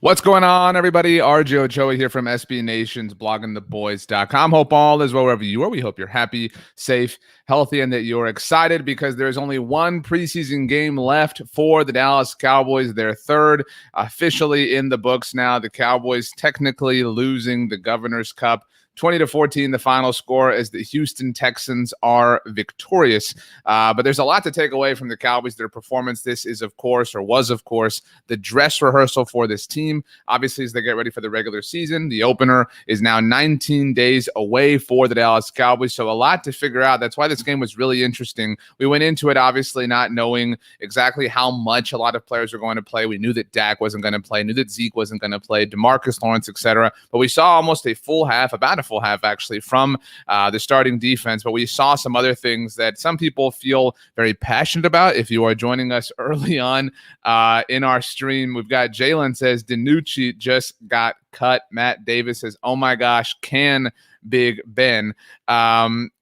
What's going on, everybody? RJ Ochoa here from SB Nation's bloggingtheboys.com. Hope all is well wherever you are. We hope you're happy, safe, healthy, and that you're excited because there's only one preseason game left for the Dallas Cowboys. Their third officially in the books now. The Cowboys technically losing the Governor's Cup 20-14, the final score, as the Houston Texans are victorious. But there's a lot to take away from the Cowboys, their performance. This is, of course, or was, of course, the dress rehearsal for this team. Obviously, as they get ready for the regular season, the opener is now 19 days away for the Dallas Cowboys. So a lot to figure out. That's why this game was really interesting. We went into it, obviously, not knowing exactly how much a lot of players were going to play. We knew that Dak wasn't going to play, knew that Zeke wasn't going to play, DeMarcus Lawrence, etc. But we saw almost a full half, about a full half actually, from the starting defense. But we saw some other things that some people feel very passionate about. If you are joining us early on in our stream, we've got Jalen says DiNucci just got cut. Matt Davis says, oh my gosh, can Big Ben?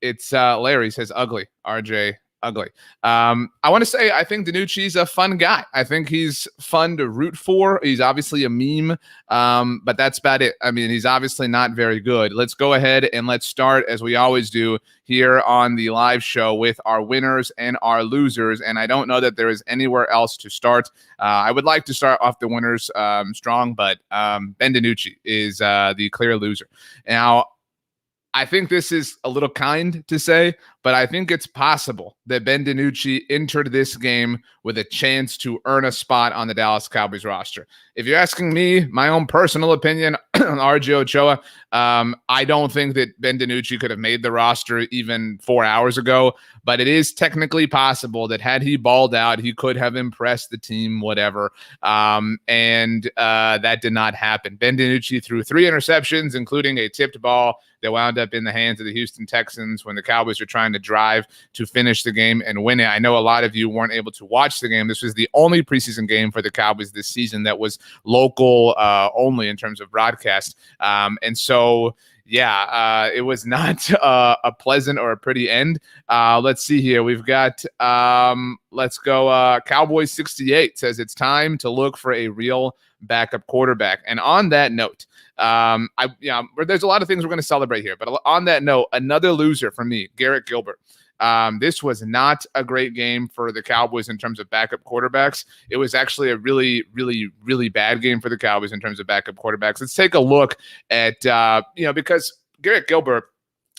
It's Larry says ugly. RJ, ugly. I want to say I think DiNucci's a fun guy. I think he's fun to root for. He's obviously a meme, but that's about it. I mean, he's obviously not very good. Let's go ahead and let's start, as we always do here on the live show, with our winners and our losers. And I don't know that there is anywhere else to start. I would like to start off the winners strong, but Ben DiNucci is the clear loser. Now, I think this is a little kind to say, but I think it's possible that Ben DiNucci entered this game with a chance to earn a spot on the Dallas Cowboys roster. If you're asking me, my own personal opinion on RJ Ochoa, I don't think that Ben DiNucci could have made the roster even 4 hours ago, but it is technically possible that had he balled out, he could have impressed the team, whatever, and that did not happen. Ben DiNucci threw 3 interceptions, including a tipped ball that wound up in the hands of the Houston Texans when the Cowboys were trying to drive to finish the game and win it. I know a lot of you weren't able to watch the game. This was the only preseason game for the Cowboys this season that was local only in terms of broadcast. And so, yeah, it was not a pleasant or a pretty end. Let's see here. We've got, let's go, Cowboys 68 says it's time to look for a real backup quarterback. And on that note, there's a lot of things we're going to celebrate here, but on that note, another loser for me, Garrett Gilbert. This was not a great game for the Cowboys in terms of backup quarterbacks. It was actually a really, really, really bad game for the Cowboys in terms of backup quarterbacks. Let's take a look at, because Garrett Gilbert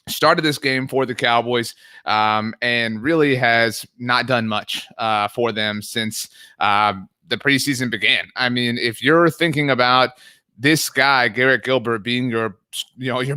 started this game for the Cowboys and really has not done much for them since the preseason began. I mean, if you're thinking about this guy, Garrett Gilbert, being your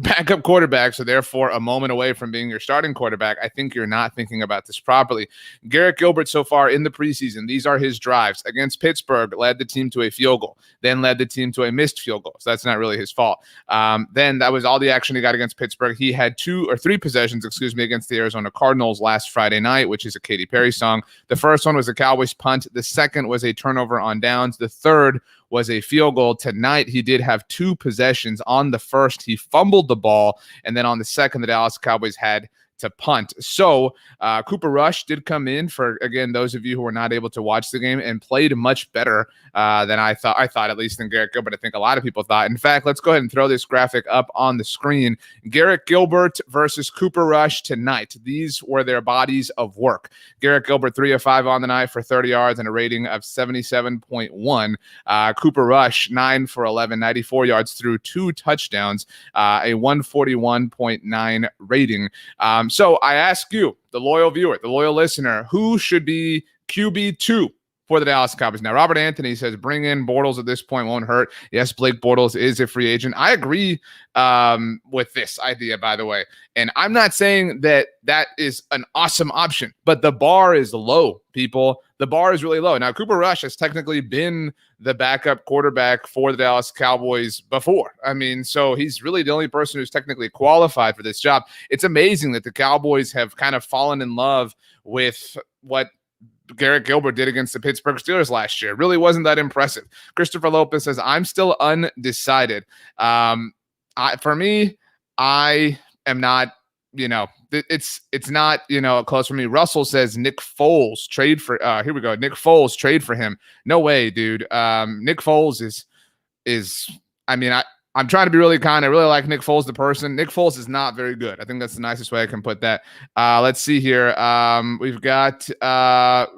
backup quarterback, so therefore a moment away from being your starting quarterback, I think you're not thinking about this properly. Garrett Gilbert so far in the preseason, these are his drives. Against Pittsburgh, led the team to a field goal, then led the team to a missed field goal. So that's not really his fault. Then that was all the action he got against Pittsburgh. He had 2 or 3 possessions, against the Arizona Cardinals last Friday night, which is a Katy Perry song. The first one was a Cowboys punt. The second was a turnover on downs. The third was a field goal. Tonight, he did have 2 possessions. On the first, he fumbled the ball, and then on the second, the Dallas Cowboys had to punt. So Cooper Rush did come in for, again, those of you who were not able to watch the game, and played much better than I thought, at least than Garrett Gilbert. I think a lot of people thought. In fact, let's go ahead and throw this graphic up on the screen. Garrett Gilbert versus Cooper Rush tonight. These were their bodies of work. Garrett Gilbert 3 of 5 on the night for 30 yards and a rating of 77.1. Cooper Rush 9 for 11, 94 yards through 2 touchdowns, a 141.9 rating. So I ask you, the loyal viewer, the loyal listener, who should be QB2 for the Dallas Cowboys? Now, Robert Anthony says bring in Bortles at this point won't hurt. Yes, Blake Bortles is a free agent. I agree with this idea, by the way. And I'm not saying that is an awesome option, but the bar is low, people. The bar is really low. Now, Cooper Rush has technically been the backup quarterback for the Dallas Cowboys before. I mean, so he's really the only person who's technically qualified for this job. It's amazing that the Cowboys have kind of fallen in love with what Garrett Gilbert did against the Pittsburgh Steelers last year. It really wasn't that impressive. Christopher Lopez says, I'm still undecided. For me, I am not, it's not, close for me. Russell says Nick Foles trade for, here we go. Nick Foles trade for him. No way, dude. Nick Foles is is, I mean, I'm trying to be really kind. I really like Nick Foles, the person. Nick Foles is not very good. I think that's the nicest way I can put that. Let's see here. We've got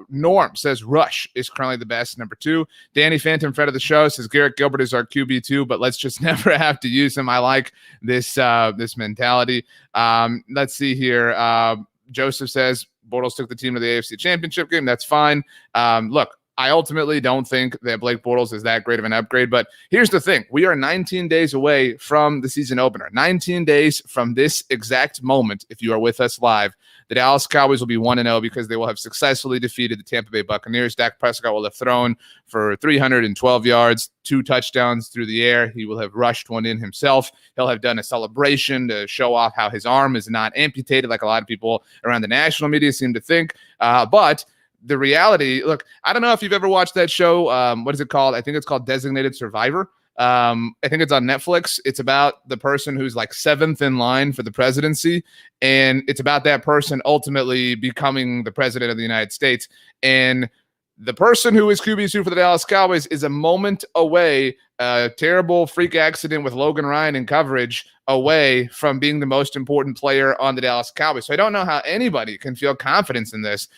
Norm says Rush is currently the best, number 2. Danny Phantom, friend of the show, says Garrett Gilbert is our QB2, but let's just never have to use him. I like this this mentality. Let's see here. Joseph says Bortles took the team to the AFC Championship game. That's fine. Look, I ultimately don't think that Blake Bortles is that great of an upgrade, but here's the thing. We are 19 days away from the season opener. 19 days from this exact moment, if you are with us live, the Dallas Cowboys will be 1-0 because they will have successfully defeated the Tampa Bay Buccaneers. Dak Prescott will have thrown for 312 yards, 2 touchdowns through the air. He will have rushed one in himself. He'll have done a celebration to show off how his arm is not amputated like a lot of people around the national media seem to think. But the reality, look, I don't know if you've ever watched that show. What is it called? I think it's called Designated Survivor. I think it's on Netflix. It's about the person who's like 7th in line for the presidency. And it's about that person ultimately becoming the president of the United States. And the person who is QB2 for the Dallas Cowboys is a moment away, a terrible freak accident with Logan Ryan in coverage, away from being the most important player on the Dallas Cowboys. So I don't know how anybody can feel confidence in this.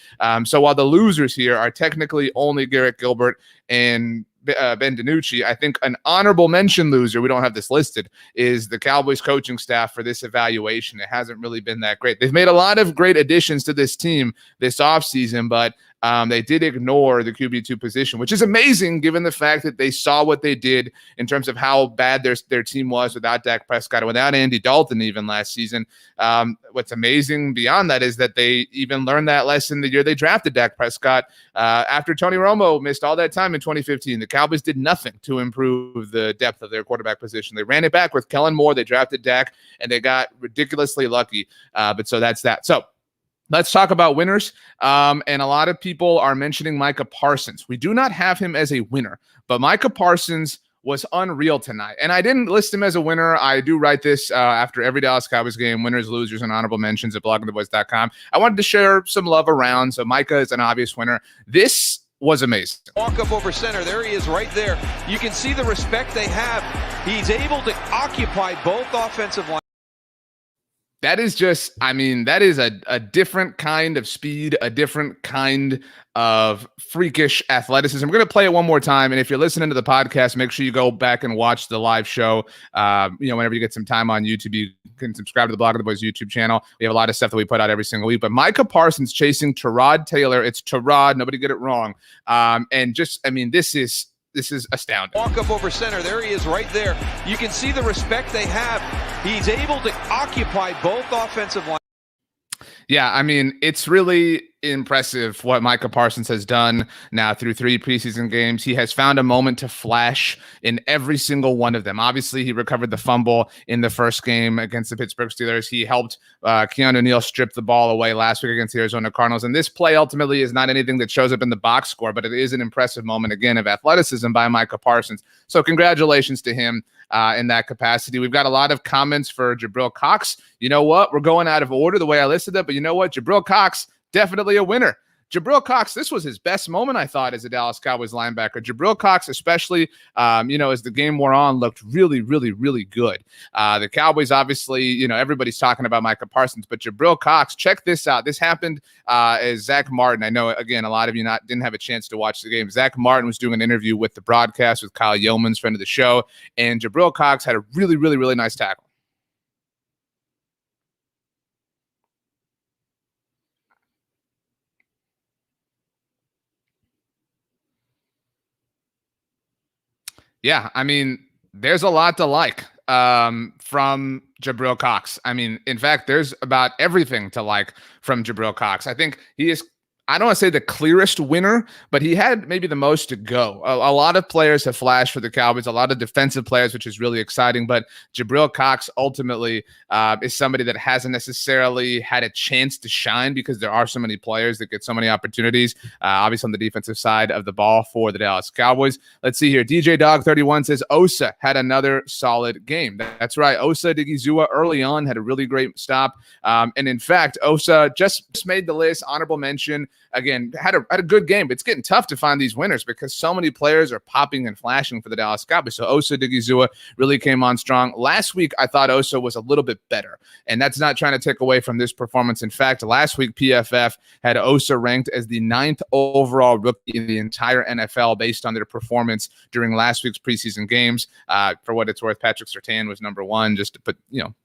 So while the losers here are technically only Garrett Gilbert and Ben DiNucci, I think an honorable mention loser, we don't have this listed, is the Cowboys coaching staff for this evaluation. It hasn't really been that great. They've made a lot of great additions to this team this offseason, but they did ignore the QB2 position, which is amazing given the fact that they saw what they did in terms of how bad their team was without Dak Prescott and without Andy Dalton even last season. What's amazing beyond that is that they even learned that lesson the year they drafted Dak Prescott. After Tony Romo missed all that time in 2015, the Cowboys did nothing to improve the depth of their quarterback position. They ran it back with Kellen Moore. They drafted Dak, and they got ridiculously lucky. But so that's that. So let's talk about winners. And a lot of people are mentioning Micah Parsons. We do not have him as a winner, but Micah Parsons was unreal tonight. And I didn't list him as a winner. I do write this after every Dallas Cowboys game, winners, losers, and honorable mentions at bloggingtheboys.com. I wanted to share some love around. So Micah is an obvious winner. This was amazing. Walk up over center. There he is right there. You can see the respect they have. He's able to occupy both offensive lines. That is just, I mean, that is a different kind of speed, a different kind of freakish athleticism. We're going to play it one more time. And if you're listening to the podcast, make sure you go back and watch the live show. Whenever you get some time on YouTube, you can subscribe to the Blog of the Boys YouTube channel. We have a lot of stuff that we put out every single week. But Micah Parsons chasing Tyrod Taylor. It's Tyrod. Nobody get it wrong. And just, I mean, this is astounding. Walk up over center. There he is right there. You can see the respect they have. He's able to occupy both offensive lines. Yeah, I mean, it's really impressive what Micah Parsons has done now through 3 preseason games. He has found a moment to flash in every single one of them. Obviously, he recovered the fumble in the first game against the Pittsburgh Steelers. He helped Keanu Neal strip the ball away last week against the Arizona Cardinals. And this play ultimately is not anything that shows up in the box score, but it is an impressive moment, again, of athleticism by Micah Parsons. So congratulations to him in that capacity. We've got a lot of comments for Jabril Cox. You know what? We're going out of order the way I listed it, but you know what? Jabril Cox, definitely a winner. Jabril Cox, this was his best moment, I thought, as a Dallas Cowboys linebacker. Jabril Cox, especially, as the game wore on, looked really, really, really good. The Cowboys, obviously, everybody's talking about Micah Parsons, but Jabril Cox, check this out. This happened as Zach Martin. I know, again, a lot of you didn't have a chance to watch the game. Zach Martin was doing an interview with the broadcast with Kyle Yeomans, friend of the show, and Jabril Cox had a really, really, really nice tackle. Yeah, I mean, there's a lot to like from Jabril Cox. I mean, in fact, there's about everything to like from Jabril Cox. I think he is, I don't want to say the clearest winner, but he had maybe the most to go. A lot of players have flashed for the Cowboys, a lot of defensive players, which is really exciting. But Jabril Cox ultimately is somebody that hasn't necessarily had a chance to shine because there are so many players that get so many opportunities, obviously on the defensive side of the ball for the Dallas Cowboys. Let's see here. DJ Dog 31 says Osa had another solid game. That's right. Osa Digizua early on had a really great stop. And in fact, Osa just made the list, honorable mention. again, had a good game, but it's getting tough to find these winners because so many players are popping and flashing for the Dallas Cowboys. So Osa Odighizuwa really came on strong. Last week, I thought Osa was a little bit better, and that's not trying to take away from this performance. In fact, last week, PFF had Osa ranked as the 9th overall rookie in the entire NFL based on their performance during last week's preseason games. For what it's worth, Patrick Surtain was number 1, just to put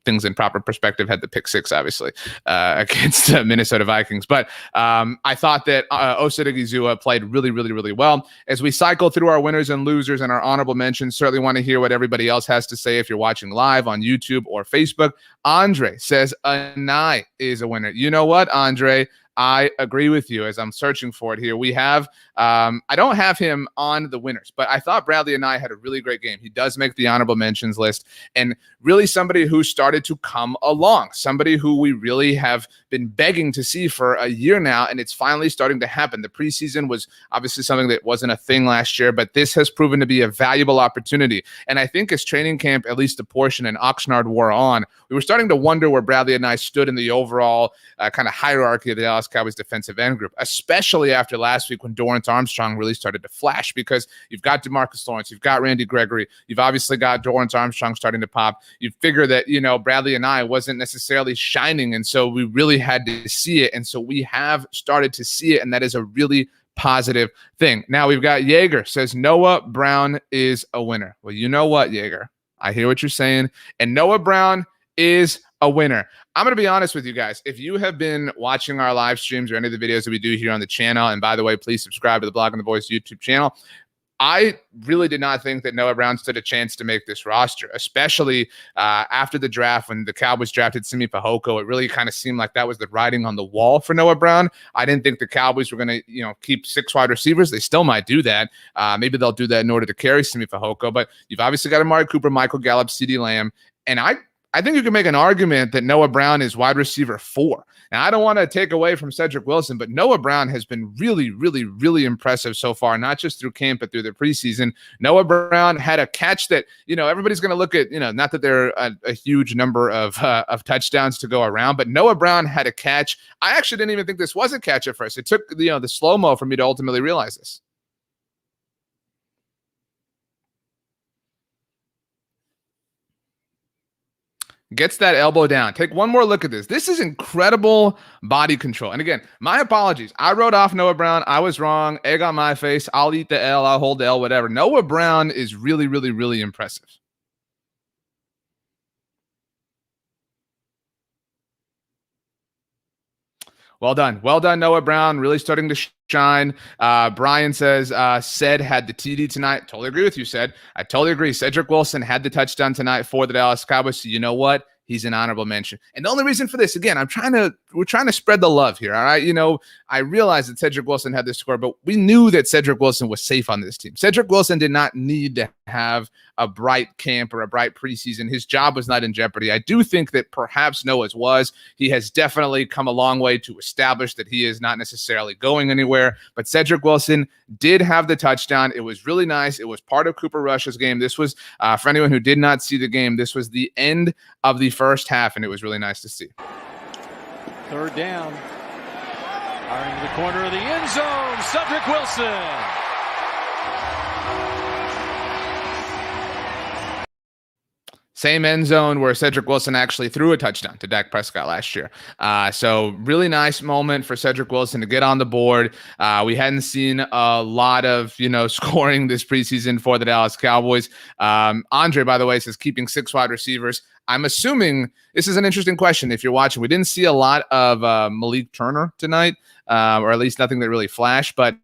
things in proper perspective. Had the pick 6, obviously, against the Minnesota Vikings. But I thought that Osa Odighizuwa played really, really, really well. As we cycle through our winners and losers and our honorable mentions, certainly want to hear what everybody else has to say if you're watching live on YouTube or Facebook. Andre says Anae is a winner. You know what, Andre? I agree with you as I'm searching for it here. We have, I don't have him on the winners, but I thought Bradlee Anae had a really great game. He does make the honorable mentions list, and really somebody who started to come along, somebody who we really have been begging to see for a year now, and it's finally starting to happen. The preseason was obviously something that wasn't a thing last year, but this has proven to be a valuable opportunity. And I think as training camp, at least a portion, and Oxnard wore on, we were starting to wonder where Bradlee Anae stood in the overall kind of hierarchy of the Dallas Cowboys defensive end group, especially after last week when Dorrance Armstrong really started to flash, because you've got DeMarcus Lawrence, you've got Randy Gregory, you've obviously got Dorrance Armstrong starting to pop. You figure that, Bradlee Anae wasn't necessarily shining, and so we really had to see it, and so we have started to see it, and that is a really positive thing. Now we've got Yeager says Noah Brown is a winner. Well, you know what, Yeager? I hear what you're saying, and Noah Brown is a winner. I'm going to be honest with you guys. If you have been watching our live streams or any of the videos that we do here on the channel, and by the way, please subscribe to the Blogging the Boys YouTube channel, I really did not think that Noah Brown stood a chance to make this roster, especially after the draft when the Cowboys drafted Simi Fehoko. It really kind of seemed like that was the writing on the wall for Noah Brown. I didn't think the Cowboys were going to, keep 6 wide receivers. They still might do that. Maybe they'll do that in order to carry Simi Fehoko. But you've obviously got Amari Cooper, Michael Gallup, CeeDee Lamb, and I think you can make an argument that Noah Brown is wide receiver 4. Now, I don't want to take away from Cedric Wilson, but Noah Brown has been really, really, really impressive so far, not just through camp, but through the preseason. Noah Brown had a catch that, everybody's going to look at, not that there are a huge number of touchdowns to go around, but Noah Brown had a catch. I actually didn't even think this was a catch at first. It took, the slow-mo for me to ultimately realize this. Gets that elbow down. Take one more look at this. This is incredible body control. And again, my apologies. I wrote off Noah Brown. I was wrong. Egg on my face. I'll eat the L. I'll hold the L, whatever. Noah Brown is really, really, really impressive. Well done. Well done, Noah Brown. Really starting to shine. Brian says, Ced had the TD tonight. Totally agree with you, Ced. I totally agree. Cedric Wilson had the touchdown tonight for the Dallas Cowboys. So you know what? He's an honorable mention. And the only reason for this, again, we're trying to spread the love here. All right. I realize that Cedric Wilson had this score, but we knew that Cedric Wilson was safe on this team. Cedric Wilson did not need to have a bright camp or a bright preseason. His job was not in jeopardy. I do think that perhaps Noah's was. He has definitely come a long way to establish that he is not necessarily going anywhere. But Cedric Wilson did have the touchdown. It was really nice. It was part of Cooper Rush's game. This was, for anyone who did not see the game, this was the end of the first half, and it was really nice to see. Third down. Firing to the corner of the end zone. Cedric Wilson. Same end zone where Cedric Wilson actually threw a touchdown to Dak Prescott last year. So really nice moment for Cedric Wilson to get on the board. We hadn't seen a lot of, scoring this preseason for the Dallas Cowboys. Andre, by the way, says keeping 6 wide receivers. I'm assuming this is an interesting question. If you're watching, we didn't see a lot of Malik Turner tonight, or at least nothing that really flashed, but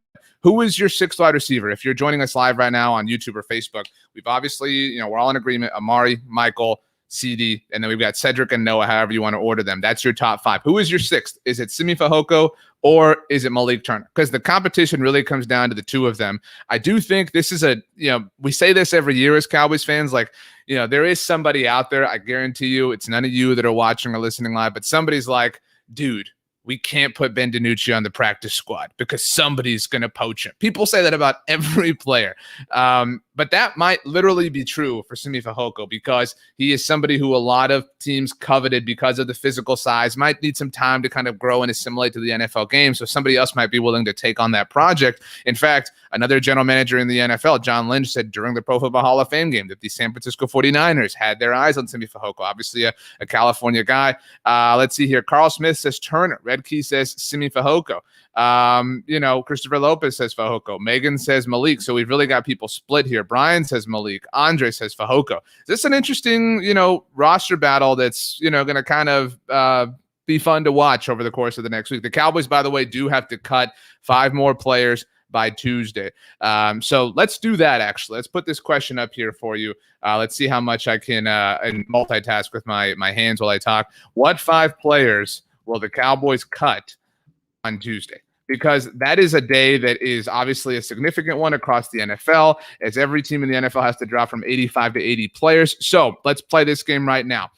who is your 6th wide receiver? If you're joining us live right now on YouTube or Facebook, we've obviously, we're all in agreement. Amari, Michael, CeeDee, and then we've got Cedric and Noah, however you want to order them. That's your top 5. Who is your 6th? Is it Simi Fehoko or is it Malik Turner? Because the competition really comes down to the 2 of them. I do think this is we say this every year as Cowboys fans, there is somebody out there, I guarantee you, it's none of you that are watching or listening live, but somebody's like, dude, we can't put Ben DiNucci on the practice squad because somebody's going to poach him. People say that about every player. But that might literally be true for Simi Fehoko because he is somebody who a lot of teams coveted because of the physical size, might need some time to kind of grow and assimilate to the NFL game. So somebody else might be willing to take on that project. In fact, another general manager in the NFL, John Lynch, said during the Pro Football Hall of Fame game that the San Francisco 49ers had their eyes on Simi Fehoko, obviously a California guy. Let's see here. Carl Smith says Turner. Red Key says Simi Fehoko. Christopher Lopez says Fehoko. Megan says Malik. So we've really got people split here. Brian says Malik. Andre says Fehoko. Is this an interesting, roster battle that's, going to kind of be fun to watch over the course of the next week? The Cowboys, by the way, do have to cut 5 more players by Tuesday. So let's do that, actually. Let's put this question up here for you. Let's see how much I can multitask with my hands while I talk. What 5 players will the Cowboys cut on Tuesday? Because that is a day that is obviously a significant one across the NFL, as every team in the NFL has to drop from 85 to 80 players. So let's play this game right now.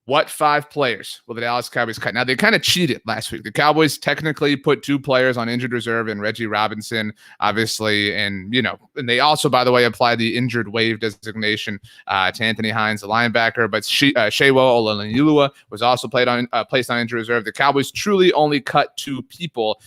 What 5 players will the Dallas Cowboys cut? Now, they kind of cheated last week. The Cowboys technically put 2 players on injured reserve, and Reggie Robinson, obviously. And they also, by the way, applied the injured waive designation to Anthony Hines, the linebacker. But Shewo Olaniulua was also placed on injured reserve. The Cowboys truly only cut 2 people.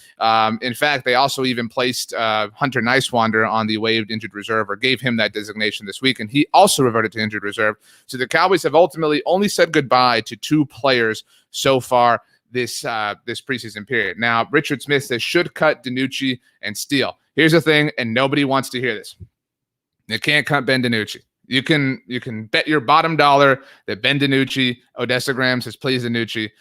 In fact, they also even placed Hunter Nicewander on the waived injured reserve, or gave him that designation this week, and he also reverted to injured reserve. So the Cowboys have ultimately only said goodbye to 2 players so far this preseason period. Now, Richard Smith says should cut DiNucci and Steele. Here's the thing, and nobody wants to hear this. You can't cut Ben DiNucci. You can bet your bottom dollar that Ben DiNucci, Odessa Graham says please DiNucci.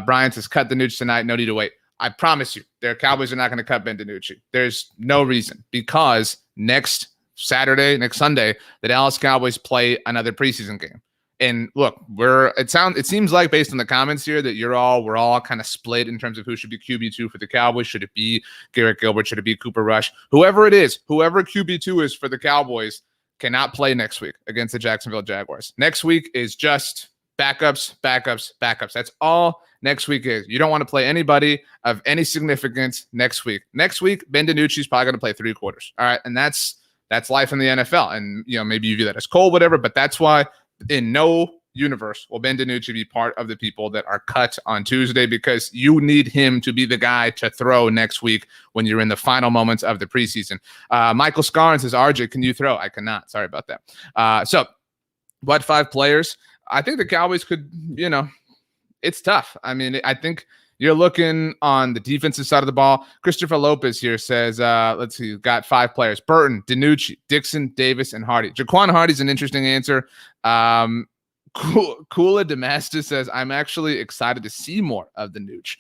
Brian says cut DiNucci tonight. No need to wait. I promise you, their Cowboys are not going to cut Ben DiNucci. There's no reason, because next Sunday, the Dallas Cowboys play another preseason game. And look, it seems like based on the comments here that we're all kind of split in terms of who should be QB2 for the Cowboys. Should it be Garrett Gilbert? Should it be Cooper Rush? Whoever it is, whoever QB2 is for the Cowboys cannot play next week against the Jacksonville Jaguars. Next week is just backups. That's all next week is. You don't want to play anybody of any significance next week. Next week, Ben DiNucci is probably going to play 3 quarters. All right, and that's life in the NFL. And maybe you view that as cold, whatever, but that's why in no universe will Ben DiNucci be part of the people that are cut on Tuesday, because you need him to be the guy to throw next week when you're in the final moments of the preseason. Michael Scarn says, RJ, can you throw? I cannot. Sorry about that. So what 5 players? I think the Cowboys could, it's tough. I mean, I think you're looking on the defensive side of the ball. Christopher Lopez here says, let's see, got 5 players. Burton, DiNucci, Dixon, Davis, and Hardy. Jaquan Hardy's an interesting answer. Kula Damastis says, I'm actually excited to see more of the Nooch.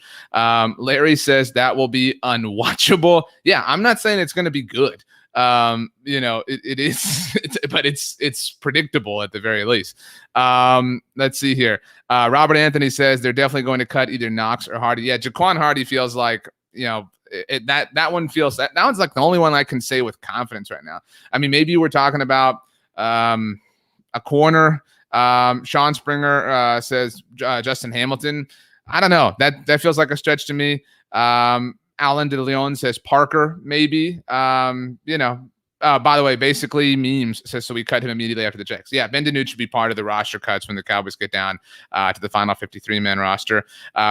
Larry says that will be unwatchable. Yeah, I'm not saying it's going to be good. It is, but it's predictable at the very least. Let's see here. Robert Anthony says they're definitely going to cut either Knox or Hardy. Yeah, Jaquan Hardy feels like, that one feels that one's like the only one I can say with confidence right now. I mean, maybe we're talking about a corner. Sean Springer says Justin Hamilton. I don't know. That feels like a stretch to me. Alan De Leon says Parker, maybe. By the way, basically memes says, so we cut him immediately after the checks. Yeah, Ben DiNucci should be part of the roster cuts when the Cowboys get down to the final 53-man roster.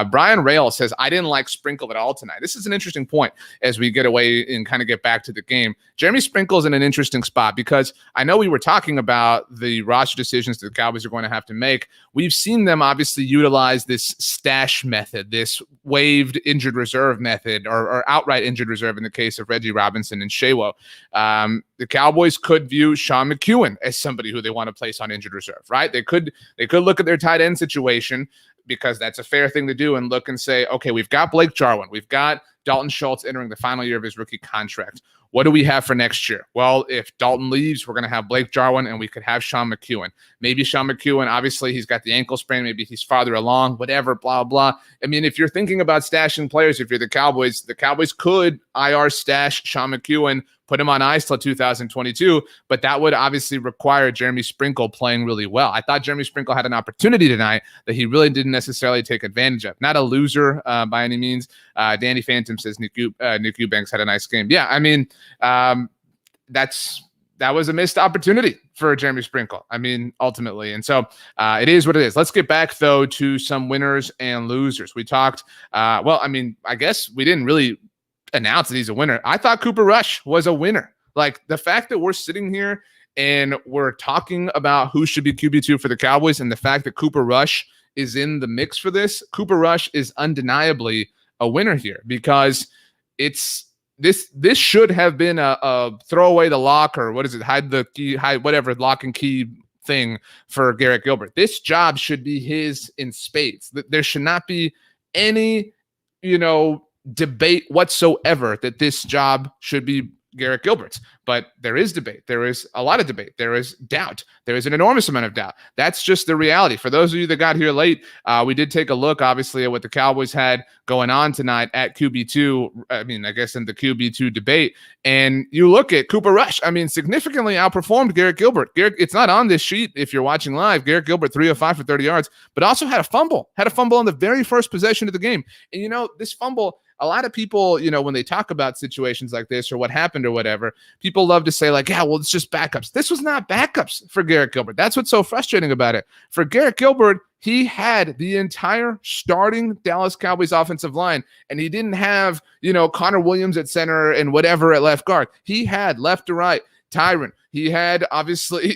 Brian Rail says, I didn't like Sprinkle at all tonight. This is an interesting point as we get away and kind of get back to the game. Jeremy Sprinkle's in an interesting spot because I know we were talking about the roster decisions that the Cowboys are going to have to make. We've seen them obviously utilize this stash method, this waived injured reserve method, or outright injured reserve in the case of Reggie Robinson and Shewo. The Cowboys could view Sean McEwen as somebody who they want to place on injured reserve, right? They could look at their tight end situation, because that's a fair thing to do, and look and say, okay, we've got Blake Jarwin. We've got Dalton Schultz entering the final year of his rookie contract. What do we have for next year? Well, if Dalton leaves, we're going to have Blake Jarwin, and we could have Sean McEwen. Maybe Sean McEwen, obviously, he's got the ankle sprain. Maybe he's farther along, whatever, blah, blah. I mean, if you're thinking about stashing players, if you're the Cowboys could IR stash Sean McEwen, put him on ice till 2022, but that would obviously require Jeremy Sprinkle playing really well. I thought Jeremy Sprinkle had an opportunity tonight that he really didn't necessarily take advantage of. Not a loser by any means. Danny Phantom says Nick Eubanks had a nice game. Yeah, I mean, that's that was a missed opportunity for Jeremy Sprinkle. I mean, ultimately. And so it is what it is. Let's get back, though, to some winners and losers. We talked, I guess we didn't really announce that he's a winner. I thought Cooper Rush was a winner. Like, the fact that we're sitting here and we're talking about who should be QB2 for the Cowboys, and the fact that Cooper Rush is in the mix for this, Cooper Rush is undeniably a winner here, because this should have been a throw away the lock, or what is it, hide the key, whatever lock and key thing for Garrett Gilbert. This job should be his in spades. There should not be any, debate whatsoever that this job should be Garrett Gilbert's. But there is debate. There is a lot of debate. There is doubt. There is an enormous amount of doubt. That's just the reality. For those of you that got here late, we did take a look, obviously, at what the Cowboys had going on tonight at QB2. I guess in the QB2 debate. And you look at Cooper Rush, significantly outperformed Garrett Gilbert. It's not on this sheet if you're watching live. Garrett Gilbert, 3 of 5 for 30 yards, but also had a fumble on the very first possession of the game. And, this fumble, a lot of people, when they talk about situations like this or what happened or whatever, people love to say like, yeah, well, it's just backups. This was not backups for Garrett Gilbert. That's what's so frustrating about it. For Garrett Gilbert, he had the entire starting Dallas Cowboys offensive line, and he didn't have, Connor Williams at center and whatever at left guard. He had left to right Tyron. He had, obviously,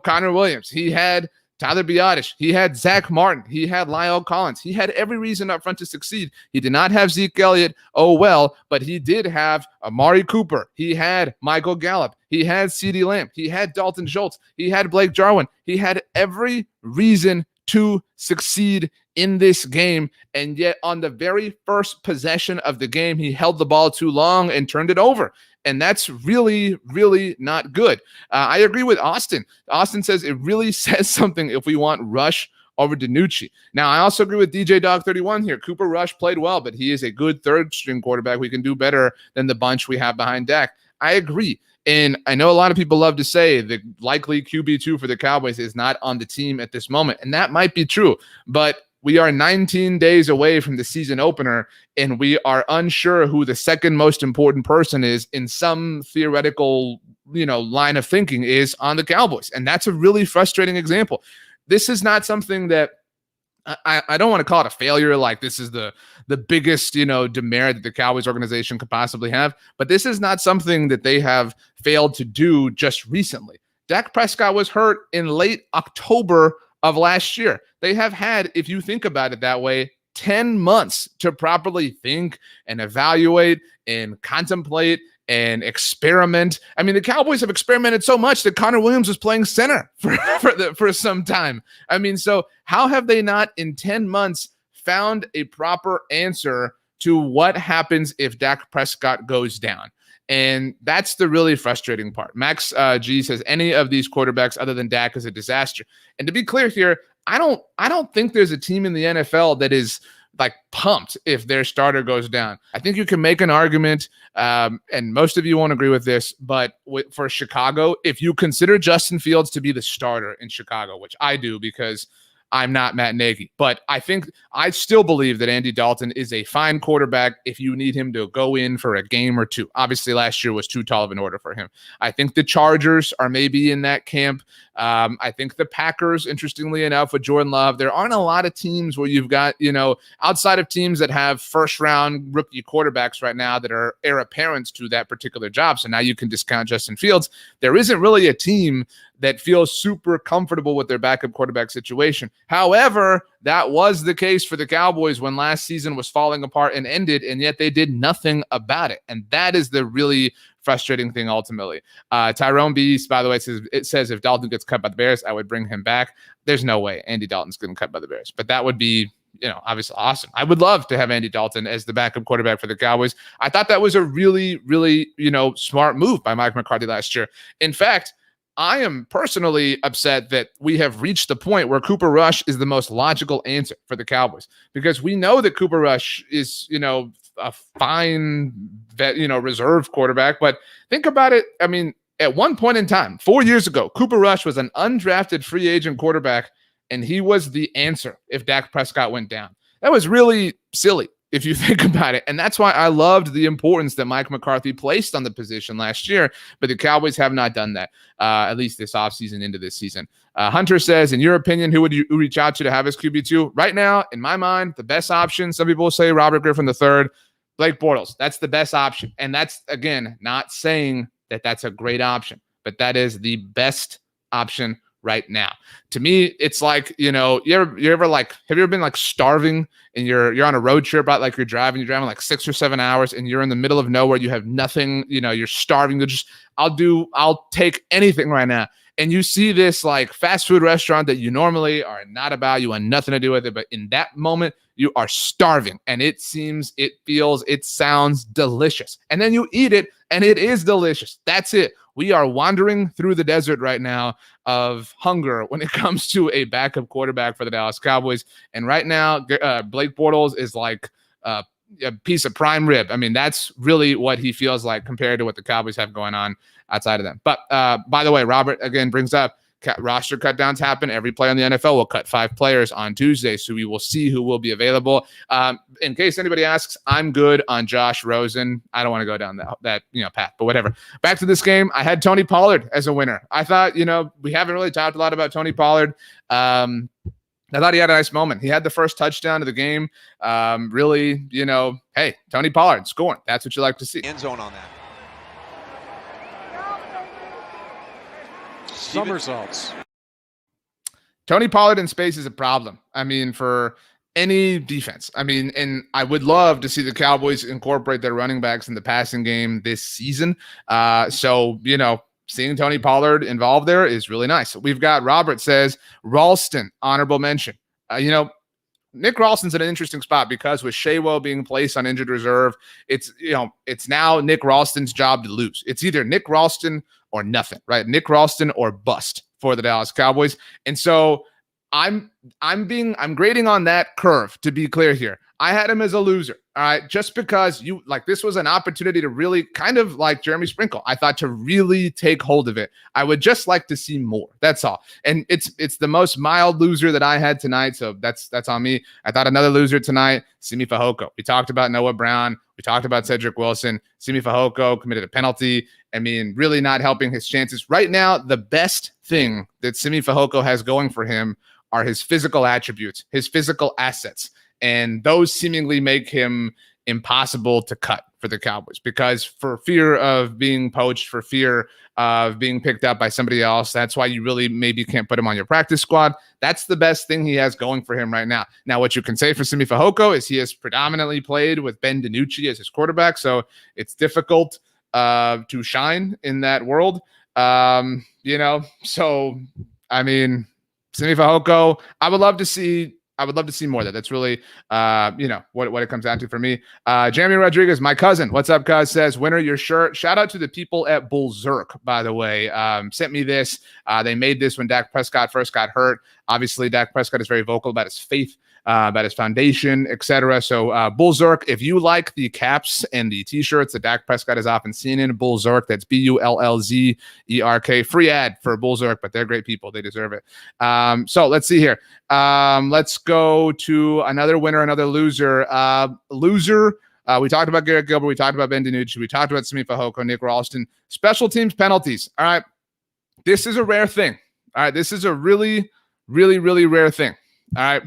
Connor Williams. He had Tyler Biadasz. He had Zach Martin. He had Lyle Collins. He had every reason up front to succeed. He did not have Zeke Elliott. Oh, well, but he did have Amari Cooper. He had Michael Gallup. He had CeeDee Lamb. He had Dalton Schultz. He had Blake Jarwin. He had every reason to succeed in this game. And yet on the very first possession of the game, he held the ball too long and turned it over. And that's really, really not good. I agree with Austin. Austin says it really says something if we want Rush over DiNucci. Now, I also agree with DJ Dog 31 here. Cooper Rush played well, but he is a good third-string quarterback. We can do better than the bunch we have behind Dak. I agree. And I know a lot of people love to say the likely QB2 for the Cowboys is not on the team at this moment. And that might be true. But we are 19 days away from the season opener, and we are unsure who the second most important person is in some theoretical, line of thinking is on the Cowboys. And that's a really frustrating example. This is not something that I don't want to call it a failure. Like, this is the biggest, demerit that the Cowboys organization could possibly have. But this is not something that they have failed to do just recently. Dak Prescott was hurt in late October of last year. They have had, if you think about it that way, 10 months to properly think and evaluate and contemplate and experiment. The Cowboys have experimented so much that Connor Williams was playing center for some time. So how have they not in 10 months found a proper answer to what happens if Dak Prescott goes down? And that's the really frustrating part. Max G says any of these quarterbacks other than Dak is a disaster. And to be clear here, I don't think there's a team in the NFL that is like pumped if their starter goes down. I think you can make an argument, and most of you won't agree with this, but for Chicago, if you consider Justin Fields to be the starter in Chicago, which I do because I'm not Matt Nagy, but I still believe that Andy Dalton is a fine quarterback if you need him to go in for a game or two. Obviously, last year was too tall of an order for him. I think the Chargers are maybe in that camp. I think the Packers, interestingly enough, with Jordan Love, there aren't a lot of teams where you've got, outside of teams that have first-round rookie quarterbacks right now that are heir apparents to that particular job. So now you can discount Justin Fields. There isn't really a team that feels super comfortable with their backup quarterback situation. However, that was the case for the Cowboys when last season was falling apart and ended, and yet they did nothing about it. And that is the really frustrating thing ultimately. Tyrone Beast, by the way, says if Dalton gets cut by the Bears, I would bring him back. There's no way Andy Dalton's getting cut by the Bears, but that would be, obviously awesome. I would love to have Andy Dalton as the backup quarterback for the Cowboys. I thought that was a really, really, smart move by Mike McCarthy last year. In fact, I am personally upset that we have reached the point where Cooper Rush is the most logical answer for the Cowboys, because we know that Cooper Rush is, a fine reserve quarterback. But think about it. At one point in time, 4 years ago, Cooper Rush was an undrafted free agent quarterback, and he was the answer if Dak Prescott went down. That was really silly. if you think about it. And that's why I loved the importance that Mike McCarthy placed on the position last year, but the Cowboys have not done that, at least this offseason into this season. Hunter says, in your opinion, who would you reach out to have as QB2? Right now, in my mind, the best option, some people will say Robert Griffin III, Blake Bortles. That's the best option. And that's, again, not saying that that's a great option, but that is the best option right now. To me, it's like, you ever like, have you ever been like starving and you're on a road trip, right? Like you're driving like 6 or 7 hours and you're in the middle of nowhere, you have nothing, you're starving. I'll take anything right now. And you see this like fast food restaurant that you normally are not about, you want nothing to do with it, but in that moment you are starving and it seems, it feels, it sounds delicious. And then you eat it and it is delicious. That's it. We are wandering through the desert right now of hunger when it comes to a backup quarterback for the Dallas Cowboys. And right now, Blake Bortles is like a piece of prime rib. I mean, that's really what he feels like compared to what the Cowboys have going on outside of them. But by the way, Robert again brings up roster cutdowns happen. Every player in the NFL will cut 5 players on Tuesday, so we will see who will be available. In case anybody asks, I'm good on Josh Rosen. I don't want to go down that path, but whatever. Back to this game, I had Tony Pollard as a winner. I thought, we haven't really talked a lot about Tony Pollard. I thought he had a nice moment. He had the first touchdown of the game. Really, hey, Tony Pollard scoring. That's what you like to see. End zone on that. Somersaults. Tony Pollard in space is a problem. I mean, for any defense. I mean, and I would love to see the Cowboys incorporate their running backs in the passing game this season. So, seeing Tony Pollard involved there is really nice. We've got Robert says, Ralston, honorable mention. Nick Ralston's in an interesting spot because with Shaywo being placed on injured reserve, it's now Nick Ralston's job to lose. It's either Nick Ralston or nothing, right? Nick Ralston or bust for the Dallas Cowboys. And so I'm grading on that curve, to be clear here. I had him as a loser, all right, just because this was an opportunity to really kind of like Jeremy Sprinkle. I thought to really take hold of it. I would just like to see more. That's all. And it's the most mild loser that I had tonight, so that's on me. I thought another loser tonight, Simi Fehoko. We talked about Noah Brown. We talked about Cedric Wilson. Simi Fehoko committed a penalty. I mean, really not helping his chances. Right now, the best thing that Simi Fehoko has going for him are his physical attributes, his physical assets. And those seemingly make him impossible to cut for the Cowboys because for fear of being poached, for fear of being picked up by somebody else, that's why you really maybe can't put him on your practice squad. That's the best thing he has going for him right now. Now, what you can say for Simi Fehoko is he has predominantly played with Ben DiNucci as his quarterback, so it's difficult to shine in that world. So, I mean, Simi Fehoko, I would love to see more of that. That's really, what it comes down to for me. Jeremy Rodriguez, my cousin, what's up, cuz, says, winner your shirt. Shout out to the people at Bullzerk, by the way. Sent me this. They made this when Dak Prescott first got hurt. Obviously, Dak Prescott is very vocal about his faith, about his foundation, etc. So Bullzerk, if you like the caps and the t-shirts that Dak Prescott is often seen in, Bullzerk, that's Bullzerk, free ad for Bullzerk, but they're great people. They deserve it. So let's see here. Let's go to another winner, another loser. We talked about Garrett Gilbert. We talked about Ben DiNucci. We talked about Simi Fehoko, Nick Ralston. Special teams penalties. All right. This is a rare thing. All right. This is a really, really, really rare thing. All right.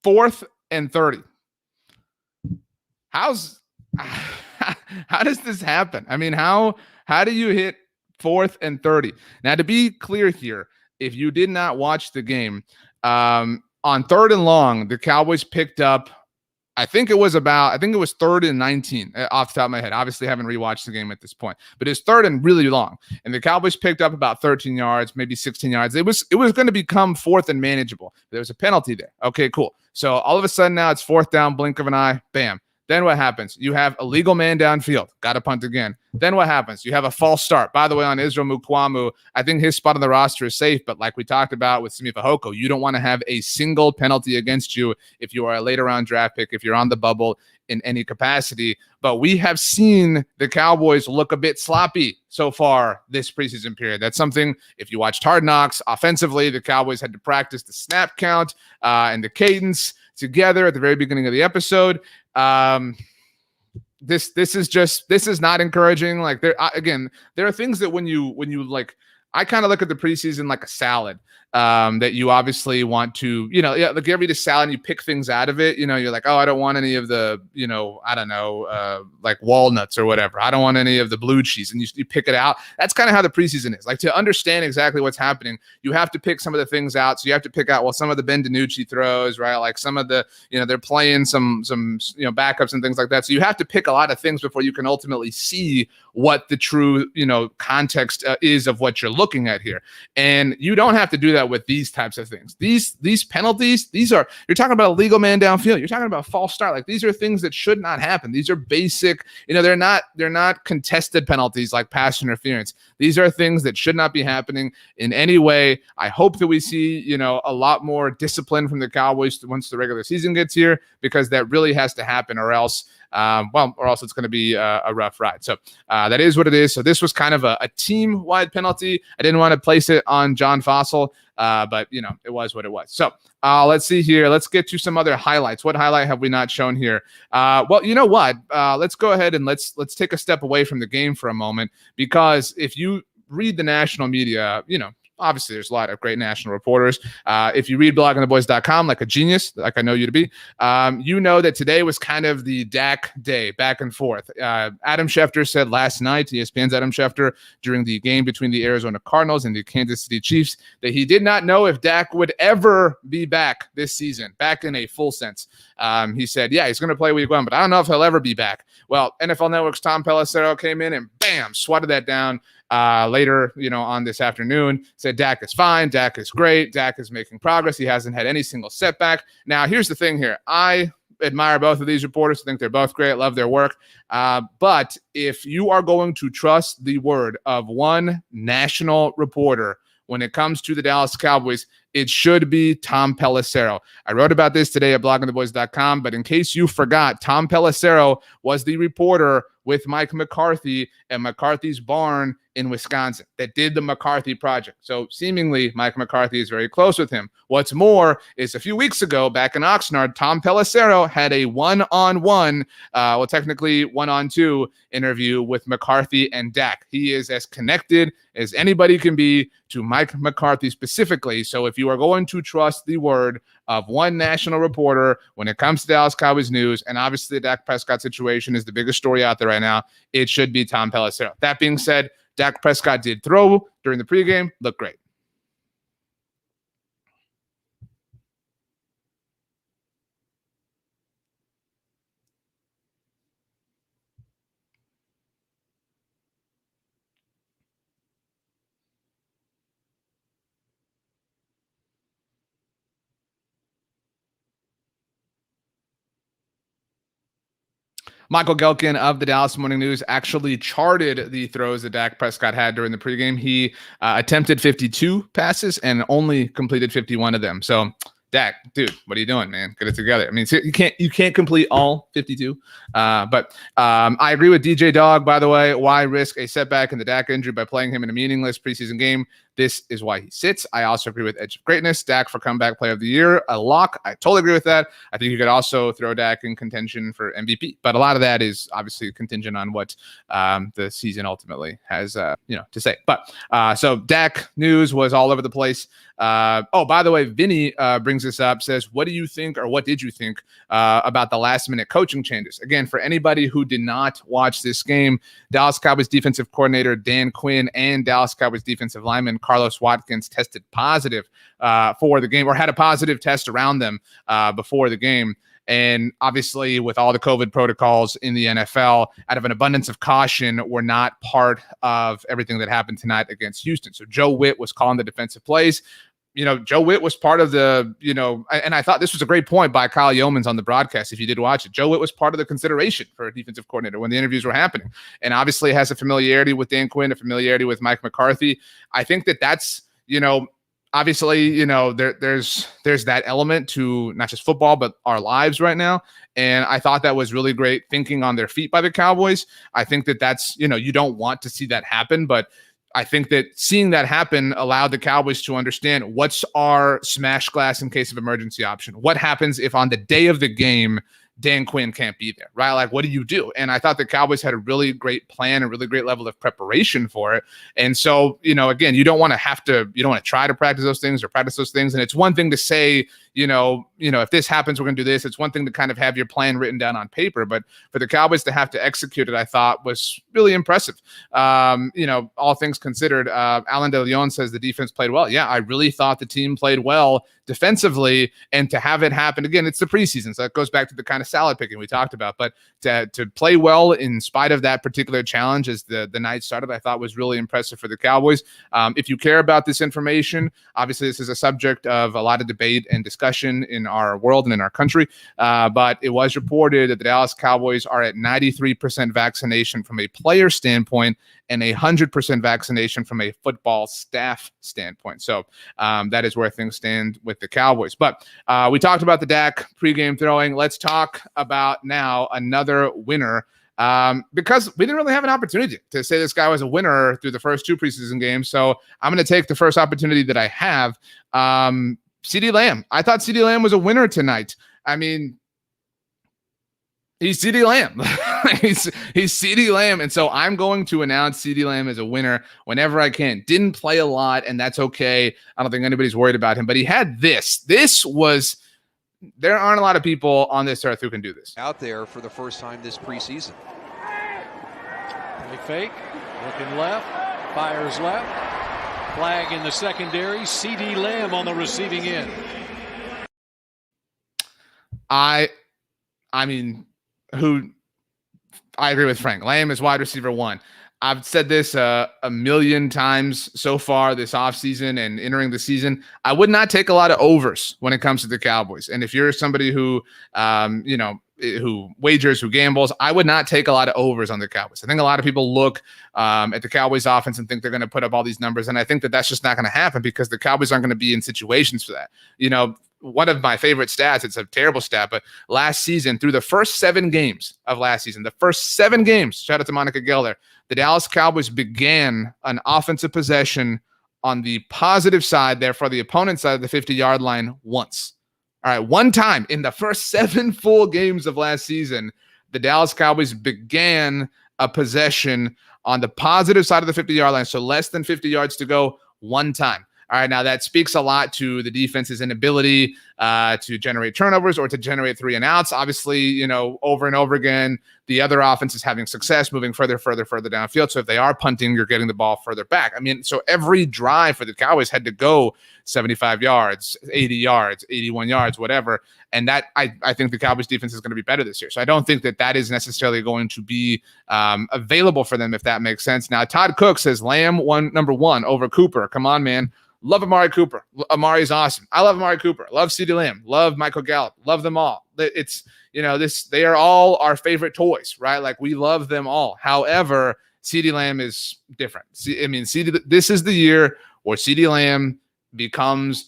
4th and 30. How does this happen? I mean, how do you hit 4th and 30? Now, to be clear here, if you did not watch the game, on 3rd and long, the Cowboys picked up, I think it was 3rd and 19 off the top of my head. Obviously, haven't rewatched the game at this point, but it's 3rd and really long. And the Cowboys picked up about 13 yards, maybe 16 yards. It was going to become 4th and manageable. There was a penalty there. Okay, cool. So all of a sudden now it's 4th down, blink of an eye, bam. Then what happens? You have a legal man downfield. Got to punt again. Then what happens? You have a false start. By the way, on Israel Mukwamu, I think his spot on the roster is safe, but like we talked about with Simi Fehoko, you don't want to have a single penalty against you if you are a later round draft pick, if you're on the bubble in any capacity. But we have seen the Cowboys look a bit sloppy so far this preseason period. That's something, if you watched Hard Knocks, offensively, the Cowboys had to practice the snap count and the cadence together at the very beginning of the episode. This is not encouraging. Like there are things that when you like, I kind of look at the preseason like a salad, that you obviously want to, like you ever eat a salad and you pick things out of it, you're like, oh, I don't want any of the, I don't know, like walnuts or whatever. I don't want any of the blue cheese, and you pick it out. That's kind of how the preseason is. Like, to understand exactly what's happening, you have to pick some of the things out. So you have to pick out, well, some of the Ben DiNucci throws, right? Like some of the, they're playing some backups and things like that. So you have to pick a lot of things before you can ultimately see what the true, context is of what you're looking at here. And you don't have to do that with these types of things. These penalties, you're talking about a legal man downfield. You're talking about false start. Like, these are things that should not happen. These are basic, they're not contested penalties like pass interference. These are things that should not be happening in any way. I hope that we see, a lot more discipline from the Cowboys once the regular season gets here, because that really has to happen, or else it's going to be a rough ride. So that is what it is. So this was kind of a team-wide penalty. I didn't want to place it on John Fossil, but it was what it was. So let's see here. Let's get to some other highlights. What highlight have we not shown here? Well, you know what? Let's go ahead and let's take a step away from the game for a moment, because if you read the national media, obviously there's a lot of great national reporters. If you read bloggingtheboys.com like a genius, like I know you to be, you know that today was kind of the Dak day, back and forth. Adam Schefter said last night, ESPN's Adam Schefter, during the game between the Arizona Cardinals and the Kansas City Chiefs, that he did not know if Dak would ever be back this season, back in a full sense. He said, yeah, he's going to play week 1, but I don't know if he'll ever be back. Well, NFL Network's Tom Pelissero came in and bam, swatted that down. Later, on this afternoon, said Dak is fine. Dak is great. Dak is making progress. He hasn't had any single setback. Now, here's the thing here. I admire both of these reporters. I think they're both great. Love their work. But if you are going to trust the word of one national reporter when it comes to the Dallas Cowboys, it should be Tom Pelissero. I wrote about this today at bloggingtheboys.com, but in case you forgot, Tom Pelissero was the reporter with Mike McCarthy at McCarthy's Barn in Wisconsin that did the McCarthy project. So seemingly Mike McCarthy is very close with him. What's more is a few weeks ago, back in Oxnard, Tom Pelissero had a one-on-one, technically one-on-two interview with McCarthy and Dak. He is as connected as anybody can be to Mike McCarthy specifically. So if you are going to trust the word of one national reporter when it comes to Dallas Cowboys news, and obviously the Dak Prescott situation is the biggest story out there right now, it should be Tom Pelissero. That being said, Dak Prescott did throw during the pregame, looked great. Michael Gelkin of the Dallas Morning News actually charted the throws that Dak Prescott had during the pregame. He attempted 52 passes and only completed 51 of them. So, Dak, dude, what are you doing, man? Get it together. I mean, you can't complete all 52. But I agree with DJ Dog, by the way. Why risk a setback in the Dak injury by playing him in a meaningless preseason game? This is why he sits. I also agree with Edge of Greatness. Dak for comeback player of the year, a lock. I totally agree with that. I think you could also throw Dak in contention for MVP. But a lot of that is obviously contingent on what the season ultimately has to say. But so Dak news was all over the place. By the way, Vinny brings this up, says, what do you think, or what did you think about the last minute coaching changes? Again, for anybody who did not watch this game, Dallas Cowboys defensive coordinator Dan Quinn and Dallas Cowboys defensive lineman Carlos Watkins tested positive for the game, or had a positive test around them before the game. And obviously, with all the COVID protocols in the NFL, out of an abundance of caution, were not part of everything that happened tonight against Houston. So Joe Witt was calling the defensive plays. Joe Witt was part of the, and I thought this was a great point by Kyle Yeomans on the broadcast. If you did watch it, Joe Witt was part of the consideration for a defensive coordinator when the interviews were happening, and obviously has a familiarity with Dan Quinn, a familiarity with Mike McCarthy. I think that's, obviously, there's that element to not just football, but our lives right now. And I thought that was really great thinking on their feet by the Cowboys. I think that's, you don't want to see that happen, but I think that seeing that happen allowed the Cowboys to understand what's our smash glass in case of emergency option. What happens if on the day of the game, Dan Quinn can't be there, right? Like, what do you do? And I thought the Cowboys had a really great plan, a really great level of preparation for it. And so, again, you don't want to try to practice those things or practice those things. And it's one thing to say, if this happens, we're going to do this. It's one thing to kind of have your plan written down on paper, but for the Cowboys to have to execute it, I thought was really impressive. All things considered, Alan De Leon says the defense played well. Yeah, I really thought the team played well defensively, and to have it happen again, it's the preseason, so that goes back to the kind of salad picking we talked about. But to play well in spite of that particular challenge as the night started, I thought was really impressive for the Cowboys. If you care about this information, obviously this is a subject of a lot of debate and discussion in our world and in our country. But it was reported that the Dallas Cowboys are at 93% vaccination from a player standpoint and 100% vaccination from a football staff standpoint. So that is where things stand with the Cowboys. But we talked about the Dak pregame throwing. Let's talk about now another winner, because we didn't really have an opportunity to say this guy was a winner through the first 2 preseason games. So I'm going to take the first opportunity that I have. CeeDee Lamb. I thought CeeDee Lamb was a winner tonight. I mean, he's CeeDee Lamb. he's CeeDee Lamb. And so I'm going to announce CeeDee Lamb as a winner whenever I can. Didn't play a lot, and that's okay. I don't think anybody's worried about him, but he had this. There aren't a lot of people on this earth who can do this. Out there for the first time this preseason. They fake, looking left, fires left. Flag in the secondary. CeeDee Lamb on the receiving end. I agree with Frank. Lamb is wide receiver 1. I've said this a million times so far this offseason and entering the season. I would not take a lot of overs when it comes to the Cowboys. And if you're somebody who, who wagers, who gambles, I would not take a lot of overs on the Cowboys. I think a lot of people look at the Cowboys offense and think they're going to put up all these numbers. And I think that that's just not going to happen because the Cowboys aren't going to be in situations for that. One of my favorite stats, it's a terrible stat, but last season, through the first 7 games of last season, shout out to Monica Gelder, the Dallas Cowboys began an offensive possession on the positive side, therefore the opponent's side of the 50-yard line once. All right, one time in the first 7 full games of last season, the Dallas Cowboys began a possession on the positive side of the 50-yard line, so less than 50 yards to go, one time. All right, now that speaks a lot to the defense's inability to generate turnovers or to generate 3 and outs. Obviously, over and over again, the other offense is having success moving further downfield. So if they are punting, you're getting the ball further back. I mean, so every drive for the Cowboys had to go 75 yards, 80 yards, 81 yards, whatever. And that I think the Cowboys defense is going to be better this year. So I don't think that is necessarily going to be available for them, if that makes sense. Now, Todd Cook says Lamb number 1 over Cooper. Come on, man. Love Amari Cooper. Amari's awesome. I love Amari Cooper. Love CeeDee Lamb. Love Michael Gallup. Love them all. It's, they are all our favorite toys, right? Like, we love them all. However, CeeDee Lamb is different. This is the year where CeeDee Lamb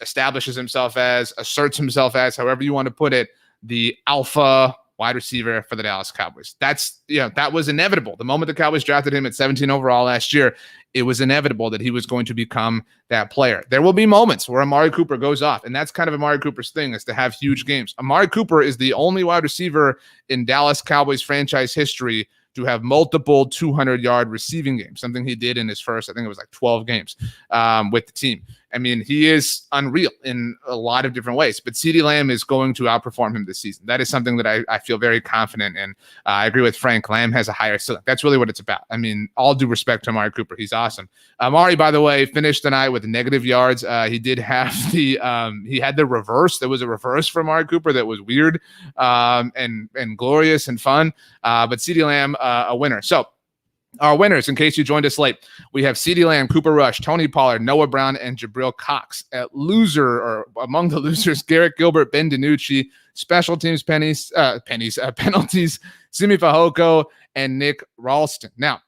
establishes himself as, asserts himself as, however you want to put it, the alpha wide receiver for the Dallas Cowboys. That was inevitable. The moment the Cowboys drafted him at 17 overall last year, it was inevitable that he was going to become that player. There will be moments where Amari Cooper goes off, and that's kind of Amari Cooper's thing, is to have huge games. Amari Cooper is the only wide receiver in Dallas Cowboys franchise history to have multiple 200-yard receiving games, something he did in his first, I think it was like 12 games with the team. I mean, he is unreal in a lot of different ways, but CeeDee Lamb is going to outperform him this season. That is something that I feel very confident in. I agree with Frank. Lamb has a higher ceiling. That's really what it's about. I mean, all due respect to Amari Cooper. He's awesome. Amari, by the way, finished the night with negative yards. He did have he had the reverse. There was a reverse for Amari Cooper that was weird and glorious and fun. But CeeDee Lamb, a winner. So, our winners, in case you joined us late, we have CeeDee Lamb, Cooper Rush, Tony Pollard, Noah Brown, and Jabril Cox. Among the losers, Garrett Gilbert, Ben DiNucci, special teams penalties, Simi Fehoko, and Nick Ralston. Now,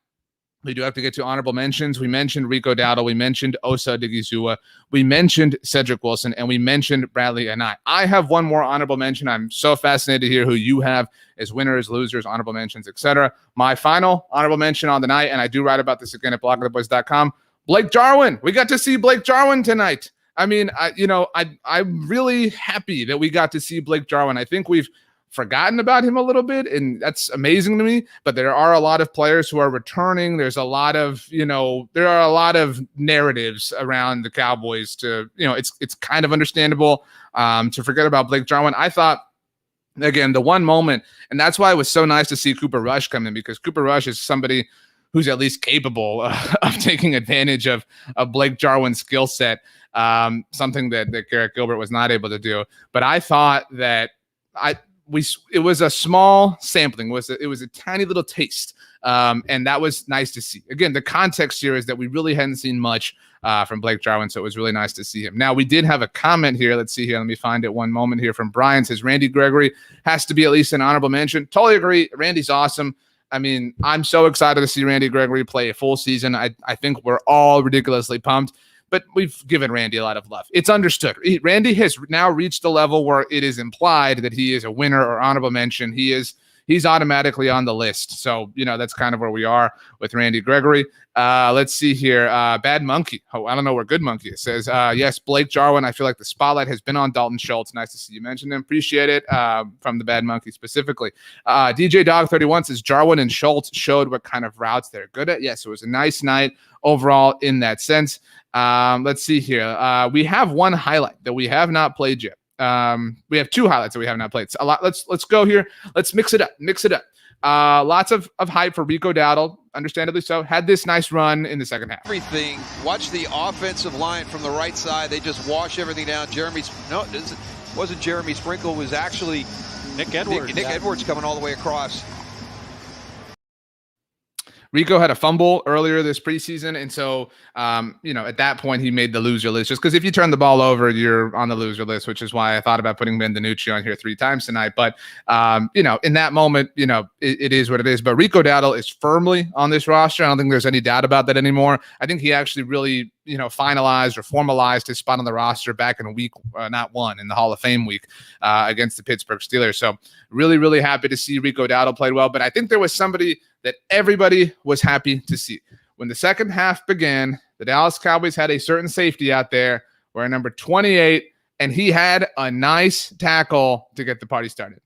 we do have to get to honorable mentions. We mentioned Rico Dowdle. We mentioned Osa Odighizuwa. We mentioned Cedric Wilson. And we mentioned Bradlee Anae. I have one more honorable mention. I'm so fascinated to hear who you have as winners, losers, honorable mentions, etc. My final honorable mention on the night, and I do write about this again at blogoftheboys.com, Blake Jarwin. We got to see Blake Jarwin tonight. I mean, I'm really happy that we got to see Blake Jarwin. I think we've forgotten about him a little bit, and that's amazing to me. But there are a lot of players who are returning. There's a lot of, there are a lot of narratives around the Cowboys to, it's kind of understandable to forget about Blake Jarwin. I thought, again, the one moment, and that's why it was so nice to see Cooper Rush come in, because Cooper Rush is somebody who's at least capable of taking advantage of Blake Jarwin's skill set, something that Garrett Gilbert was not able to do. But I thought that it was a small sampling. It was a tiny little taste, and that was nice to see. Again, the context here is that we really hadn't seen much from Blake Jarwin, so it was really nice to see him. Now, we did have a comment here. Let's see here. Let me find it one moment here from Brian. Says, Randy Gregory has to be at least an honorable mention. Totally agree. Randy's awesome. I mean, I'm so excited to see Randy Gregory play a full season. I think we're all ridiculously pumped, but we've given Randy a lot of love. It's understood. Randy has now reached a level where it is implied that he is a winner or honorable mention. He's automatically on the list. So, that's kind of where we are with Randy Gregory. Let's see here. Bad Monkey. Oh, I don't know where Good Monkey is. Says, yes, Blake Jarwin. I feel like the spotlight has been on Dalton Schultz. Nice to see you mention him. Appreciate it from the Bad Monkey specifically. DJ Dog 31 says, Jarwin and Schultz showed what kind of routes they're good at. Yes, it was a nice night overall in that sense. Let's see here. We have one highlight that we have not played yet. We have two highlights that we have not played. It's a lot. Let's go here. Let's mix it up. Lots of hype for Rico Dowdle, understandably so. Had this nice run in the second half. Everything. Watch the offensive line from the right side. They just wash everything down. Wasn't Jeremy Sprinkle. It was actually Nick Edwards. Nick Edwards coming all the way across. Rico had a fumble earlier this preseason, and so, at that point, he made the loser list. Just because if you turn the ball over, you're on the loser list, which is why I thought about putting Ben DiNucci on here 3 times tonight. But, in that moment, it is what it is. But Rico Dowdle is firmly on this roster. I don't think there's any doubt about that anymore. I think he actually really, finalized or formalized his spot on the roster back in week, not one, in the Hall of Fame week against the Pittsburgh Steelers. So really, really happy to see Rico Dowdle played well. But I think there was somebody that everybody was happy to see. When the second half began, the Dallas Cowboys had a certain safety out there, wearing number 28, and he had a nice tackle to get the party started.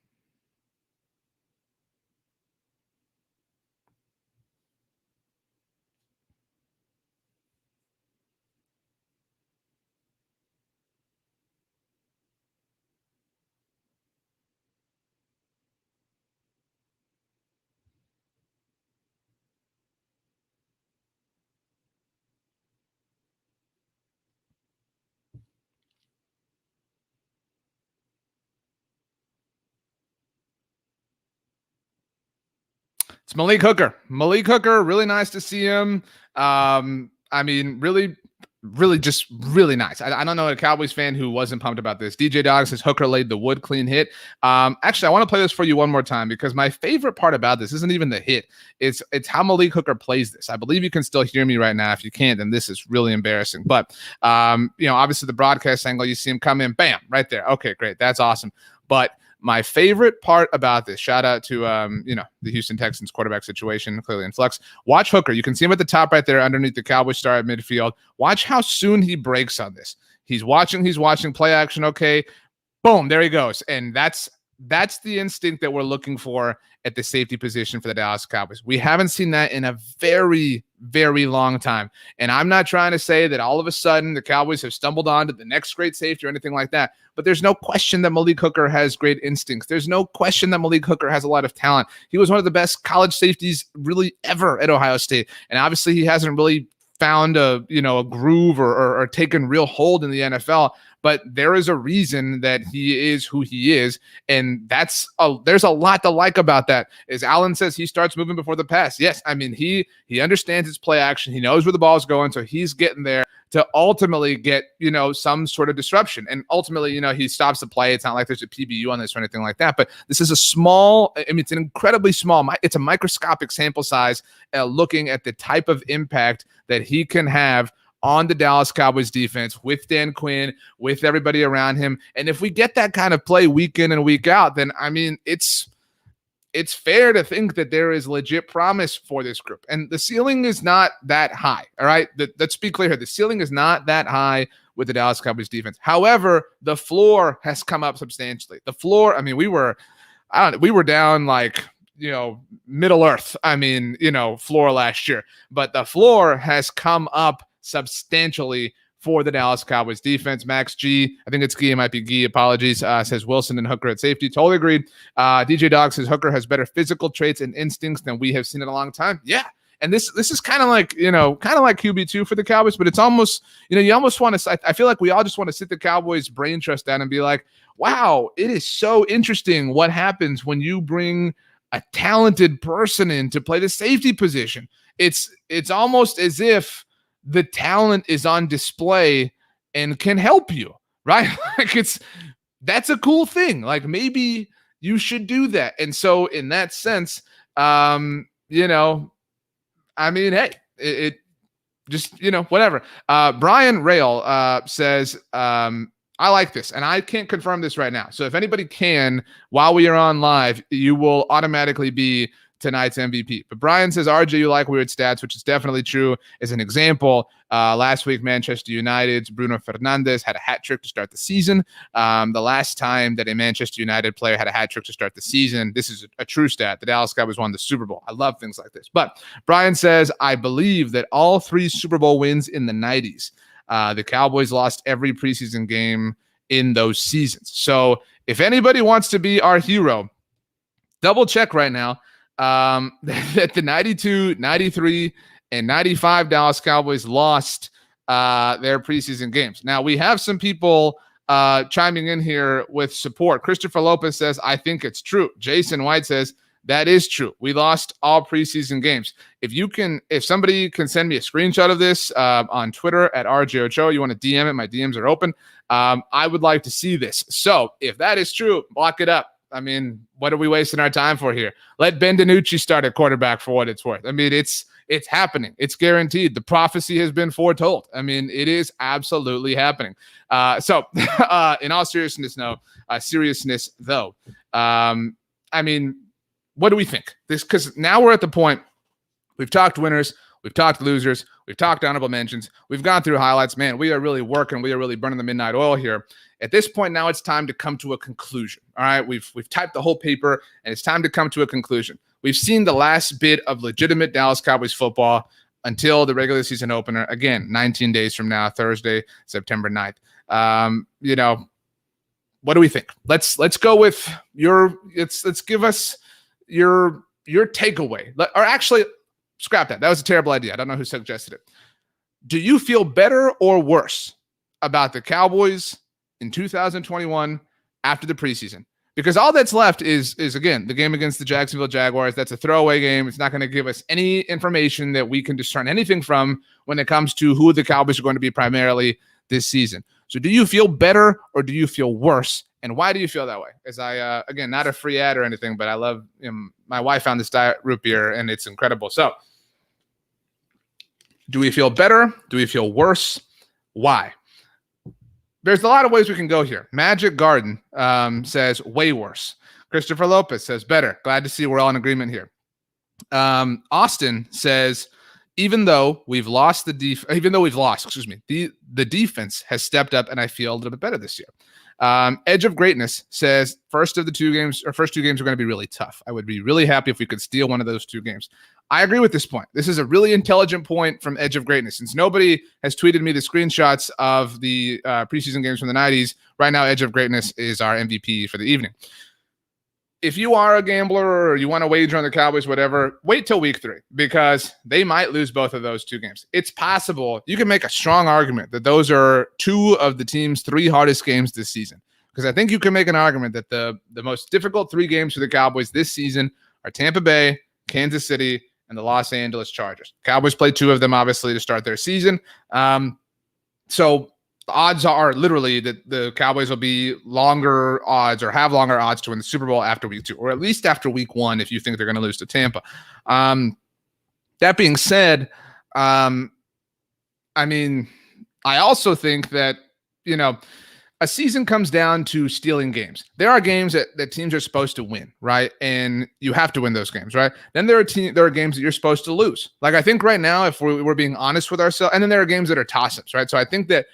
It's Malik Hooker. Malik Hooker, really nice to see him. Really just really nice. I don't know a Cowboys fan who wasn't pumped about this. DJ Dog says Hooker laid the wood clean hit. Actually, I want to play this for you one more time because my favorite part about this isn't even the hit. It's how Malik Hooker plays this. I believe you can still hear me right now. If you can't, then this is really embarrassing. But, obviously the broadcast angle, you see him come in, bam, right there. Okay, great. That's awesome. But my favorite part about this, shout out to, the Houston Texans quarterback situation, clearly in flux. Watch Hooker. You can see him at the top right there underneath the Cowboys star at midfield. Watch how soon he breaks on this. He's watching play action. Okay, boom, there he goes. And that's the instinct that we're looking for at the safety position for the Dallas Cowboys. We haven't seen that in a very, very long time. And I'm not trying to say that all of a sudden the Cowboys have stumbled on to the next great safety or anything like that. But there's no question that Malik Hooker has great instincts. There's no question that Malik Hooker has a lot of talent. He was one of the best college safeties really ever at Ohio State. And obviously he hasn't really found a groove or taken real hold in the NFL. But there is a reason that he is who he is, and there's a lot to like about that. As Allen says, he starts moving before the pass. Yes, I mean he understands his play action. He knows where the ball is going, so he's getting there to ultimately get some sort of disruption. And ultimately, he stops the play. It's not like there's a PBU on this or anything like that. But this is it's an incredibly small. It's a microscopic sample size, looking at the type of impact that he can have on the Dallas Cowboys defense with Dan Quinn, with everybody around him. And if we get that kind of play week in and week out, then it's it's fair to think that there is legit promise for this group. And the ceiling is not that high. All right. Let's be clear here. The ceiling is not that high with the Dallas Cowboys defense. However, the floor has come up substantially. The floor, I mean, we were down like, Middle Earth. I mean, floor last year, but the floor has come up substantially for the Dallas Cowboys defense. Max G, I think it's Gee, it might be Gee, apologies, says Wilson and Hooker at safety. Totally agreed. DJ Dog says Hooker has better physical traits and instincts than we have seen in a long time. Yeah. And this is kind of like, QB2 for the Cowboys, but it's almost, you almost want to, I feel like we all just want to sit the Cowboys brain trust down and be like, wow, it is so interesting what happens when you bring a talented person in to play the safety position. It's almost as if the talent is on display and can help you, right? Like that's a cool thing. Like maybe you should do that. And so in that sense, I mean, hey, it just, whatever. Brian Rail says, I like this, and I can't confirm this right now. So if anybody can, while we are on live, you will automatically be tonight's MVP. But Brian says, RJ, you like weird stats, which is definitely true. As an example, last week, Manchester United's Bruno Fernandes had a hat trick to start the season. The last time that a Manchester United player had a hat trick to start the season, this is a true stat. The Dallas Cowboys won the Super Bowl. I love things like this. But Brian says, I believe that all 3 Super Bowl wins in the 90s, the Cowboys lost every preseason game in those seasons. So if anybody wants to be our hero, double check right now that the 92, 93, and 95 Dallas Cowboys lost their preseason games. Now, we have some people chiming in here with support. Christopher Lopez says, I think it's true. Jason White says, that is true. We lost all preseason games. If somebody can send me a screenshot of this on Twitter at RJ Ochoa, you want to DM it, my DMs are open. I would like to see this. So if that is true, lock it up. I mean, what are we wasting our time for here? Let Ben DiNucci start at quarterback for what it's worth. I mean, it's happening. It's guaranteed. The prophecy has been foretold. I mean, it is absolutely happening. So in all seriousness, though, I mean, what do we think? Because now we're at the point, we've talked winners, we've talked losers, we've talked honorable mentions, we've gone through highlights. Man, we are really working. We are really burning the midnight oil here. At this point, now it's time to come to a conclusion. All right, we've typed the whole paper, and it's time to come to a conclusion. We've seen the last bit of legitimate Dallas Cowboys football until the regular season opener. Again, 19 days from now, Thursday, September 9th. What do we think? Let's go with let's give us your takeaway. Or actually, scrap that. That was a terrible idea. I don't know who suggested it. Do you feel better or worse about the Cowboys in 2021 after the preseason? Because all that's left is again, the game against the Jacksonville Jaguars. That's a throwaway game. It's not going to give us any information that we can discern anything from when it comes to who the Cowboys are going to be primarily this season. So do you feel better or do you feel worse? And why do you feel that way? As I, again, not a free ad or anything, but I love, my wife found this Diet Root Beer and it's incredible. So do we feel better? Do we feel worse? Why? There's a lot of ways we can go here. Magic Garden says way worse. Christopher Lopez says better. Glad to see we're all in agreement here. Austin says, even though we've lost, the defense has stepped up and I feel a little bit better this year. Edge of Greatness says first two games are going to be really tough. I would be really happy if we could steal one of those 2 games. I agree with this point. This is a really intelligent point from Edge of Greatness. Since nobody has tweeted me the screenshots of the preseason games from the 90s, right now Edge of Greatness is our MVP for the evening. If you are a gambler or you want to wager on the Cowboys, whatever, wait till week 3 because they might lose both of those 2 games. It's possible. You can make a strong argument that those are 2 of the team's 3 hardest games this season. Because I think you can make an argument that the most difficult 3 games for the Cowboys this season are Tampa Bay, Kansas City, and the Los Angeles Chargers. Cowboys played 2 of them, obviously, to start their season. So the odds are literally that the Cowboys will be longer odds or have longer odds to win the Super Bowl after week 2, or at least after week 1 if you think they're going to lose to Tampa. That being said, I mean, I also think that, a season comes down to stealing games. There are games that teams are supposed to win, right? And you have to win those games, right? Then there are games that you're supposed to lose. Like, I think right now, if we're being honest with ourselves, and then there are games that are toss-ups, right? So I think that,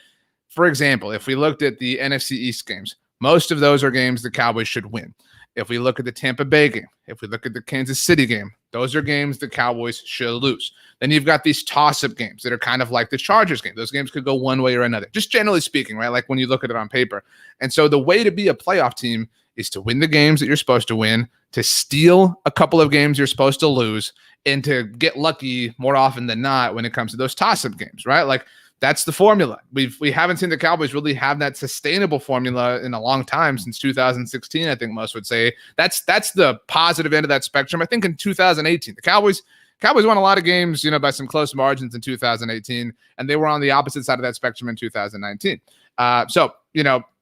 for example, if we looked at the NFC East games, most of those are games the Cowboys should win. If we look at the Tampa Bay game, if we look at the Kansas City game, those are games the Cowboys should lose. Then you've got these toss-up games that are kind of like the Chargers game. Those games could go one way or another, just generally speaking, right? Like when you look at it on paper. And so the way to be a playoff team is to win the games that you're supposed to win, to steal a couple of games you're supposed to lose, and to get lucky more often than not when it comes to those toss-up games, right? Like, that's the formula. We haven't seen the Cowboys really have that sustainable formula in a long time, since 2016. I think most would say that's the positive end of that spectrum. I think in 2018, the Cowboys won a lot of games, by some close margins in 2018, and they were on the opposite side of that spectrum in 2019. So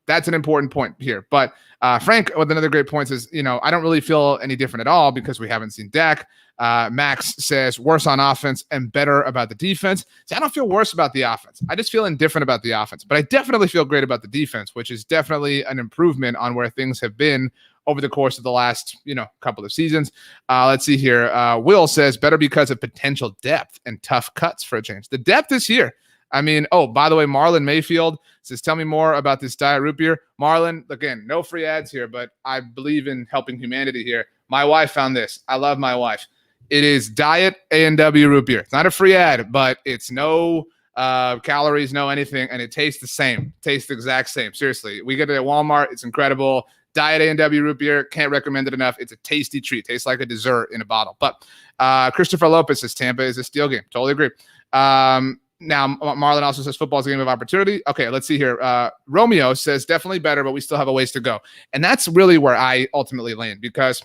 that's an important point here. But Frank, with another great point, is, I don't really feel any different at all because we haven't seen Dak. Max says worse on offense and better about the defense. See, I don't feel worse about the offense. I just feel indifferent about the offense, but I definitely feel great about the defense, which is definitely an improvement on where things have been over the course of the last, couple of seasons. Let's see here. Will says better because of potential depth and tough cuts for a change. The depth is here. I mean, by the way, Marlon Mayfield says, tell me more about this diet root beer. Marlon, again, no free ads here, but I believe in helping humanity here. My wife found this. I love my wife. It is Diet A&W root beer. It's not a free ad, but it's no calories, no anything, and it tastes the same. Tastes the exact same. Seriously, we get it at Walmart. It's incredible. Diet A&W root beer. Can't recommend it enough. It's a tasty treat. Tastes like a dessert in a bottle. But Christopher Lopez says Tampa is a steal game. Totally agree. Now, Marlon also says football's a game of opportunity. Okay, let's see here. Romeo says definitely better, but we still have a ways to go. And that's really where I ultimately land, because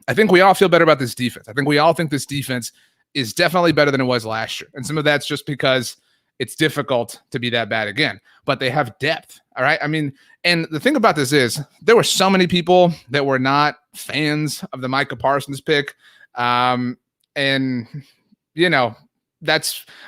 I think we all feel better about this defense. I think we all think this defense is definitely better than it was last year. And some of that's just because it's difficult to be that bad again. But they have depth, all right? I mean, and the thing about this is there were so many people that were not fans of the Micah Parsons pick. And,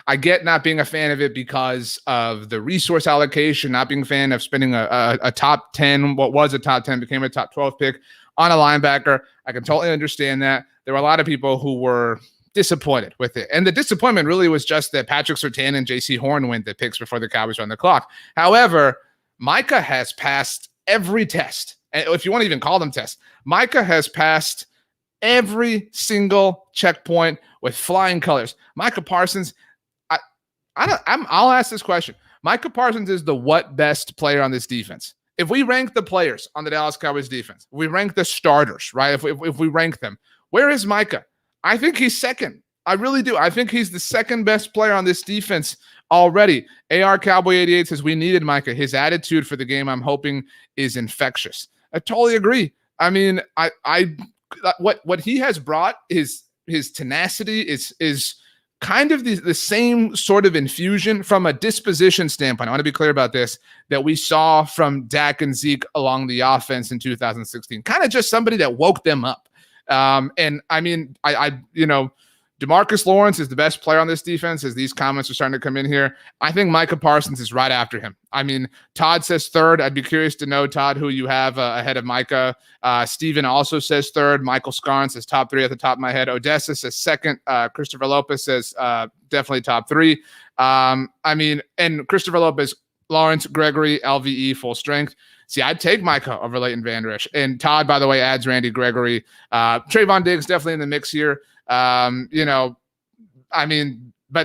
I get not being a fan of it because of the resource allocation, not being a fan of spending a top 10, what was a top 10, became a top 12 pick on a linebacker. I can totally understand that. There were a lot of people who were disappointed with it. And the disappointment really was just that Patrick Surtain and J.C. Horn went the picks before the Cowboys run the clock. However, Micah has passed every test. And if you want to even call them tests, Micah has passed every single checkpoint with flying colors. Micah Parsons, I'll ask this question. Micah Parsons is the what best player on this defense. If we rank the players on the Dallas Cowboys defense, we rank the starters, right? If we rank them, where is Micah? I think he's second. I really do. I think he's the second best player on this defense already. AR Cowboy 88 says we needed Micah. His attitude for the game, I'm hoping, is infectious. I totally agree. I mean, what he has brought is his tenacity is kind of the same sort of infusion from a disposition standpoint. I want to be clear about this, that we saw from Dak and Zeke along the offense in 2016, kind of just somebody that woke them up. And I mean, DeMarcus Lawrence is the best player on this defense, as these comments are starting to come in here. I think Micah Parsons is right after him. I mean, Todd says third. I'd be curious to know, Todd, who you have ahead of Micah. Steven also says third. Michael Scarn says top three at the top of my head. Odessa says second. Christopher Lopez says definitely top three. And Christopher Lopez, Lawrence, Gregory, LVE, full strength. See, I'd take Micah over Leighton Vander Esch. And Todd, by the way, adds Randy Gregory. Trayvon Diggs definitely in the mix here. But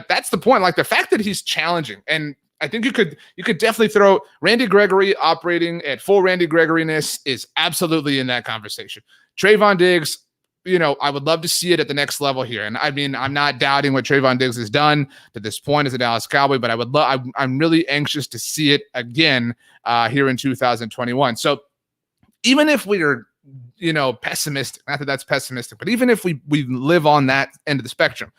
that's the point. Like, the fact that he's challenging, and I think you could definitely throw Randy Gregory operating at full Randy Gregory-ness is absolutely in that conversation. Trayvon Diggs, I would love to see it at the next level here. And I mean, I'm not doubting what Trayvon Diggs has done to this point as a Dallas Cowboy, but I'm really anxious to see it again here in 2021. So even if we're pessimistic, not that that's pessimistic, but even if we live on that end of the spectrum,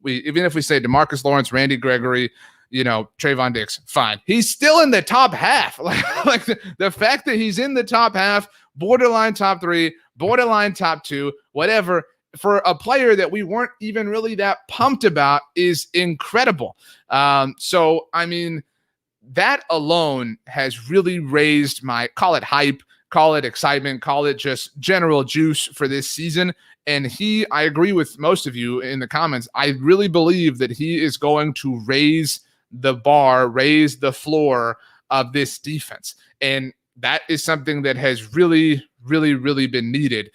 even if we say DeMarcus Lawrence, Randy Gregory, Trayvon Diggs, fine. He's still in the top half. Like the fact that he's in the top half, borderline top three, borderline top two, whatever, for a player that we weren't even really that pumped about is incredible. So, I mean, that alone has really raised my, call it hype, call it excitement, call it just general juice for this season. And I agree with most of you in the comments. I really believe that he is going to raise the bar, raise the floor of this defense. And that is something that has really been needed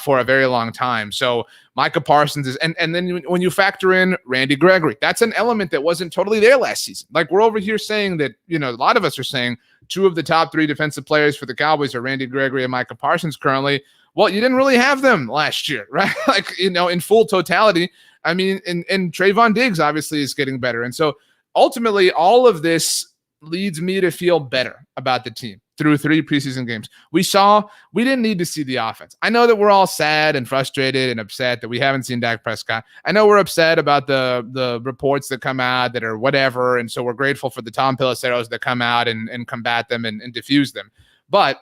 for a very long time. So Micah Parsons is, and then when you factor in Randy Gregory, that's an element that wasn't totally there last season. Like, we're over here saying that, a lot of us are saying two of the top three defensive players for the Cowboys are Randy Gregory and Micah Parsons currently. Well, you didn't really have them last year, right? Like, in full totality. I mean, and Trayvon Diggs obviously is getting better. And so ultimately, all of this leads me to feel better about the team through 3 preseason games. We didn't need to see the offense. I know that we're all sad and frustrated and upset that we haven't seen Dak Prescott. I know we're upset about the reports that come out that are whatever. And so we're grateful for the Tom Pelisseros that come out and combat them and diffuse them. But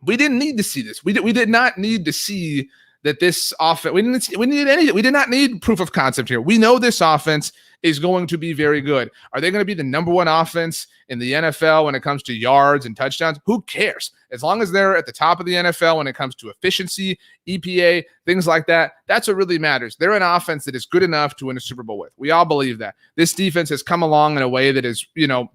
we didn't need to see this. We did not need to see that this offense. We did not need proof of concept here. We know this offense is going to be very good. Are they going to be the number 1 offense in the NFL when it comes to yards and touchdowns? Who cares? As long as they're at the top of the NFL when it comes to efficiency, EPA, things like that, that's what really matters. They're an offense that is good enough to win a Super Bowl with. We all believe that. This defense has come along in a way that has,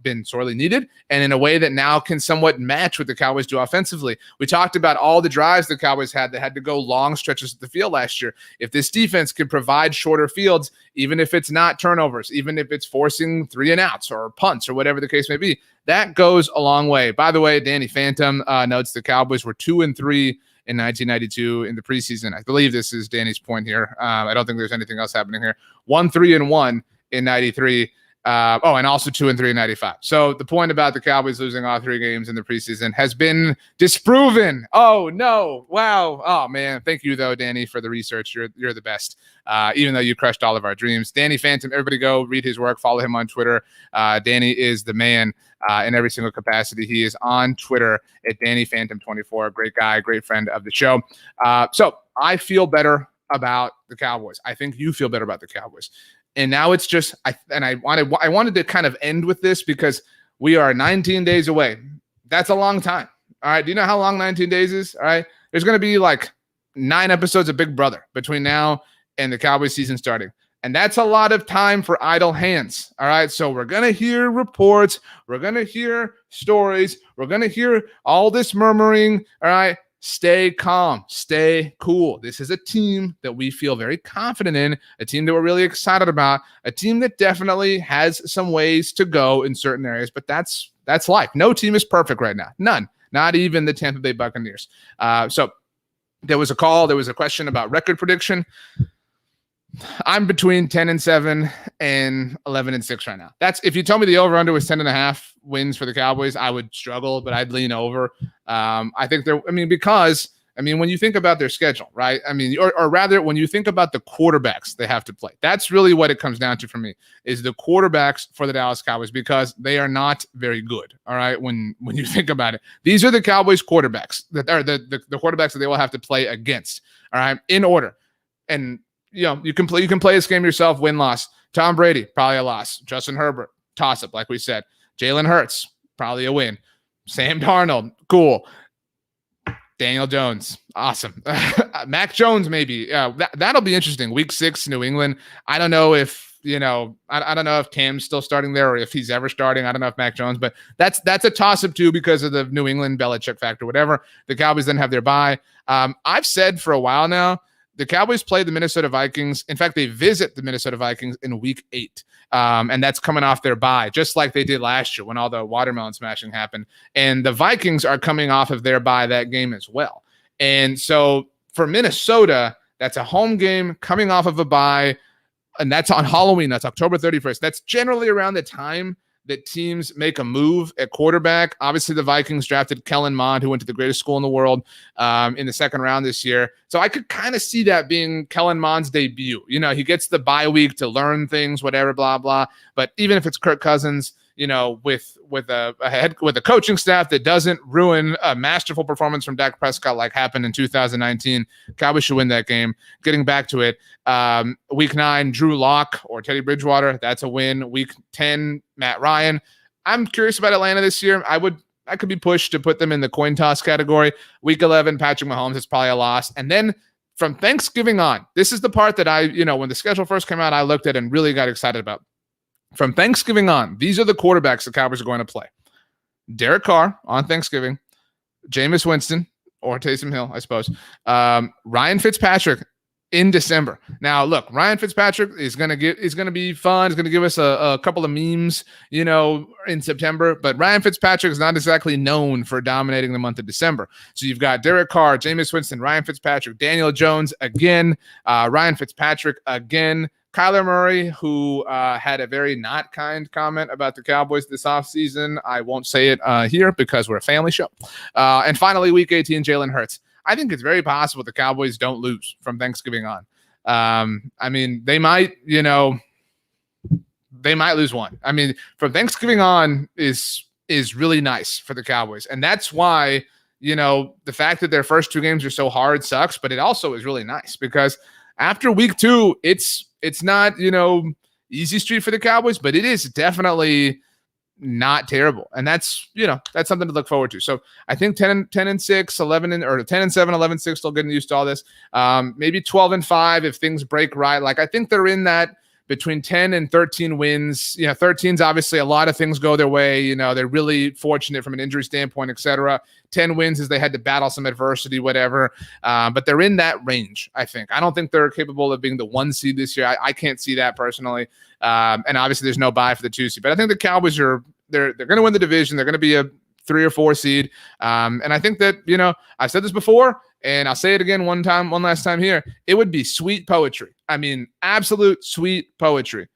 been sorely needed, and in a way that now can somewhat match what the Cowboys do offensively. We talked about all the drives the Cowboys had that had to go long stretches of the field last year. If this defense can provide shorter fields, even if it's not turnovers, even if it's forcing 3 and outs or punts or whatever the case may be, that goes a long way. By the way, Danny Phantom notes the Cowboys were 2-3 in 1992 in the preseason. I believe this is Danny's point here. I don't think there's anything else happening here. 1-3-1 in 93. And also 2-3 in 95. So the point about the Cowboys losing all 3 games in the preseason has been disproven. Oh no. Wow. Oh man. Thank you though, Danny, for the research. You're the best. Even though you crushed all of our dreams. Danny Phantom, everybody go read his work, follow him on Twitter. Danny is the man in every single capacity. He is on Twitter at Danny Phantom 24. Great guy, great friend of the show. So I feel better about the Cowboys. I think you feel better about the Cowboys. And now it's just, I wanted to kind of end with this because we are 19 days away. That's a long time. All right. Do you know how long 19 days is? All right. There's going to be like 9 episodes of Big Brother between now and the Cowboys season starting. And that's a lot of time for idle hands. All right. So we're going to hear reports. We're going to hear stories. We're going to hear all this murmuring. All right. Stay calm, stay cool. This is a team that we feel very confident in, a team that we're really excited about, a team that definitely has some ways to go in certain areas, but that's life. No team is perfect right now. None, not even the Tampa Bay Buccaneers. So there was a question about record prediction. I'm between 10-7 and 11-6 right now. That's if you told me the over-under was 10.5 wins for the Cowboys, I would struggle, but I'd lean over. I think because when you think about their schedule, right? Or rather, when you think about the quarterbacks they have to play, that's really what it comes down to for me, is the quarterbacks for the Dallas Cowboys, because they are not very good. All right. When you think about it, these are the Cowboys quarterbacks that are the quarterbacks that they will have to play against. All right. In order. And you can play this game yourself, win-loss. Tom Brady, probably a loss. Justin Herbert, toss-up, like we said. Jalen Hurts, probably a win. Sam Darnold, cool. Daniel Jones, awesome. Mac Jones, maybe. That'll be interesting. Week 6, New England. I don't know if, I don't know if Cam's still starting there or if he's ever starting. I don't know if Mac Jones, but that's a toss-up too because of the New England Belichick factor, whatever. The Cowboys then have their bye. I've said for a while now, the Cowboys play the Minnesota Vikings. In fact, they visit the Minnesota Vikings in week 8. And that's coming off their bye, just like they did last year when all the watermelon smashing happened. And the Vikings are coming off of their bye that game as well. And so for Minnesota, that's a home game coming off of a bye. And that's on Halloween. That's October 31st. That's generally around the time that teams make a move at quarterback. Obviously, the Vikings drafted Kellen Mond, who went to the greatest school in the world, in the second round this year. So I could kind of see that being Kellen Mond's debut. He gets the bye week to learn things, whatever, blah, blah. But even if it's Kirk Cousins, with a coaching staff that doesn't ruin a masterful performance from Dak Prescott like happened in 2019, Cowboys should win that game. Getting back to it, week 9, Drew Lock or Teddy Bridgewater, that's a win. Week 10, Matt Ryan. I'm curious about Atlanta this year. I could be pushed to put them in the coin toss category. Week 11, Patrick Mahomes is probably a loss. And then from Thanksgiving on, this is the part that when the schedule first came out, I looked at and really got excited about. From Thanksgiving on, these are the quarterbacks the Cowboys are going to play. Derek Carr on Thanksgiving, Jameis Winston, or Taysom Hill, I suppose. Ryan Fitzpatrick in December. Now, look, Ryan Fitzpatrick is going to be fun. He's going to give us a couple of memes, in September. But Ryan Fitzpatrick is not exactly known for dominating the month of December. So you've got Derek Carr, Jameis Winston, Ryan Fitzpatrick, Daniel Jones again, Ryan Fitzpatrick again, Kyler Murray, who had a very not kind comment about the Cowboys this offseason. I won't say it here because we're a family show. And finally, Week 18, Jalen Hurts. I think it's very possible the Cowboys don't lose from Thanksgiving on. I mean, they might lose one. I mean, from Thanksgiving on is really nice for the Cowboys. And that's why, the fact that their first 2 games are so hard sucks, but it also is really nice because after week 2, it's not, easy street for the Cowboys, but it is definitely not terrible. And that's something to look forward to. So I think 10-6, 11 or 10-7, 11-6, still getting used to all this. Maybe 12-5 if things break right. Like I think they're in that between 10 and 13 wins. 13's obviously a lot of things go their way. They're really fortunate from an injury standpoint, etc. 10 wins as they had to battle some adversity, whatever. But they're in that range, I think. I don't think they're capable of being the 1 seed this year. I can't see that personally. And obviously there's no bye for the 2 seed. But I think the Cowboys they're going to win the division. They're going to be a 3 or 4 seed. And I think that, I've said this before, and I'll say it again one last time here. It would be sweet poetry. I mean, absolute sweet poetry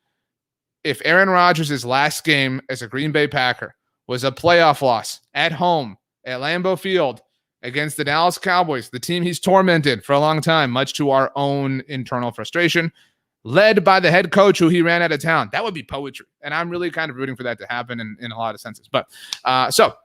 if Aaron Rodgers' last game as a Green Bay Packer was a playoff loss at home at Lambeau Field against the Dallas Cowboys, the team he's tormented for a long time, much to our own internal frustration, led by the head coach who he ran out of town. That would be poetry. And I'm really kind of rooting for that to happen in a lot of senses. But so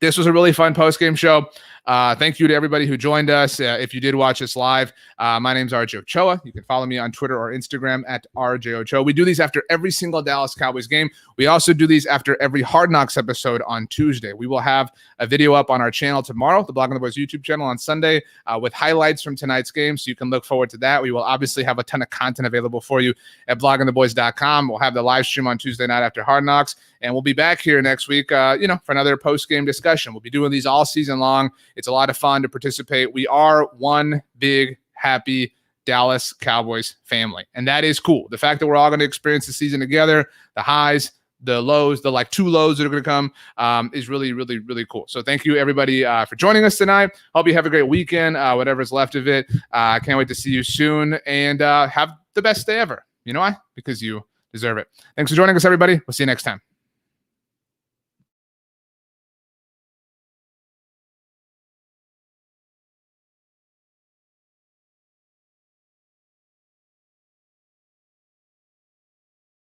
this was a really fun post-game show. Thank you to everybody who joined us. If you did watch us live, my name's RJ Ochoa. You can follow me on Twitter or Instagram at RJ Ochoa. We do these after every single Dallas Cowboys game. We also do these after every Hard Knocks episode on Tuesday. We will have a video up on our channel tomorrow, the Blogging the Boys YouTube channel on Sunday, with highlights from tonight's game, so you can look forward to that. We will obviously have a ton of content available for you at bloggingtheboys.com. We'll have the live stream on Tuesday night after Hard Knocks, and we'll be back here next week, for another post-game discussion. We'll be doing these all season long. It's a lot of fun to participate. We are one big, happy Dallas Cowboys family, and that is cool. The fact that we're all going to experience the season together, the highs, the lows, the 2 lows that are going to come, is really, really, really cool. So thank you, everybody, for joining us tonight. Hope you have a great weekend, whatever's left of it. I can't wait to see you soon, and have the best day ever. You know why? Because you deserve it. Thanks for joining us, everybody. We'll see you next time.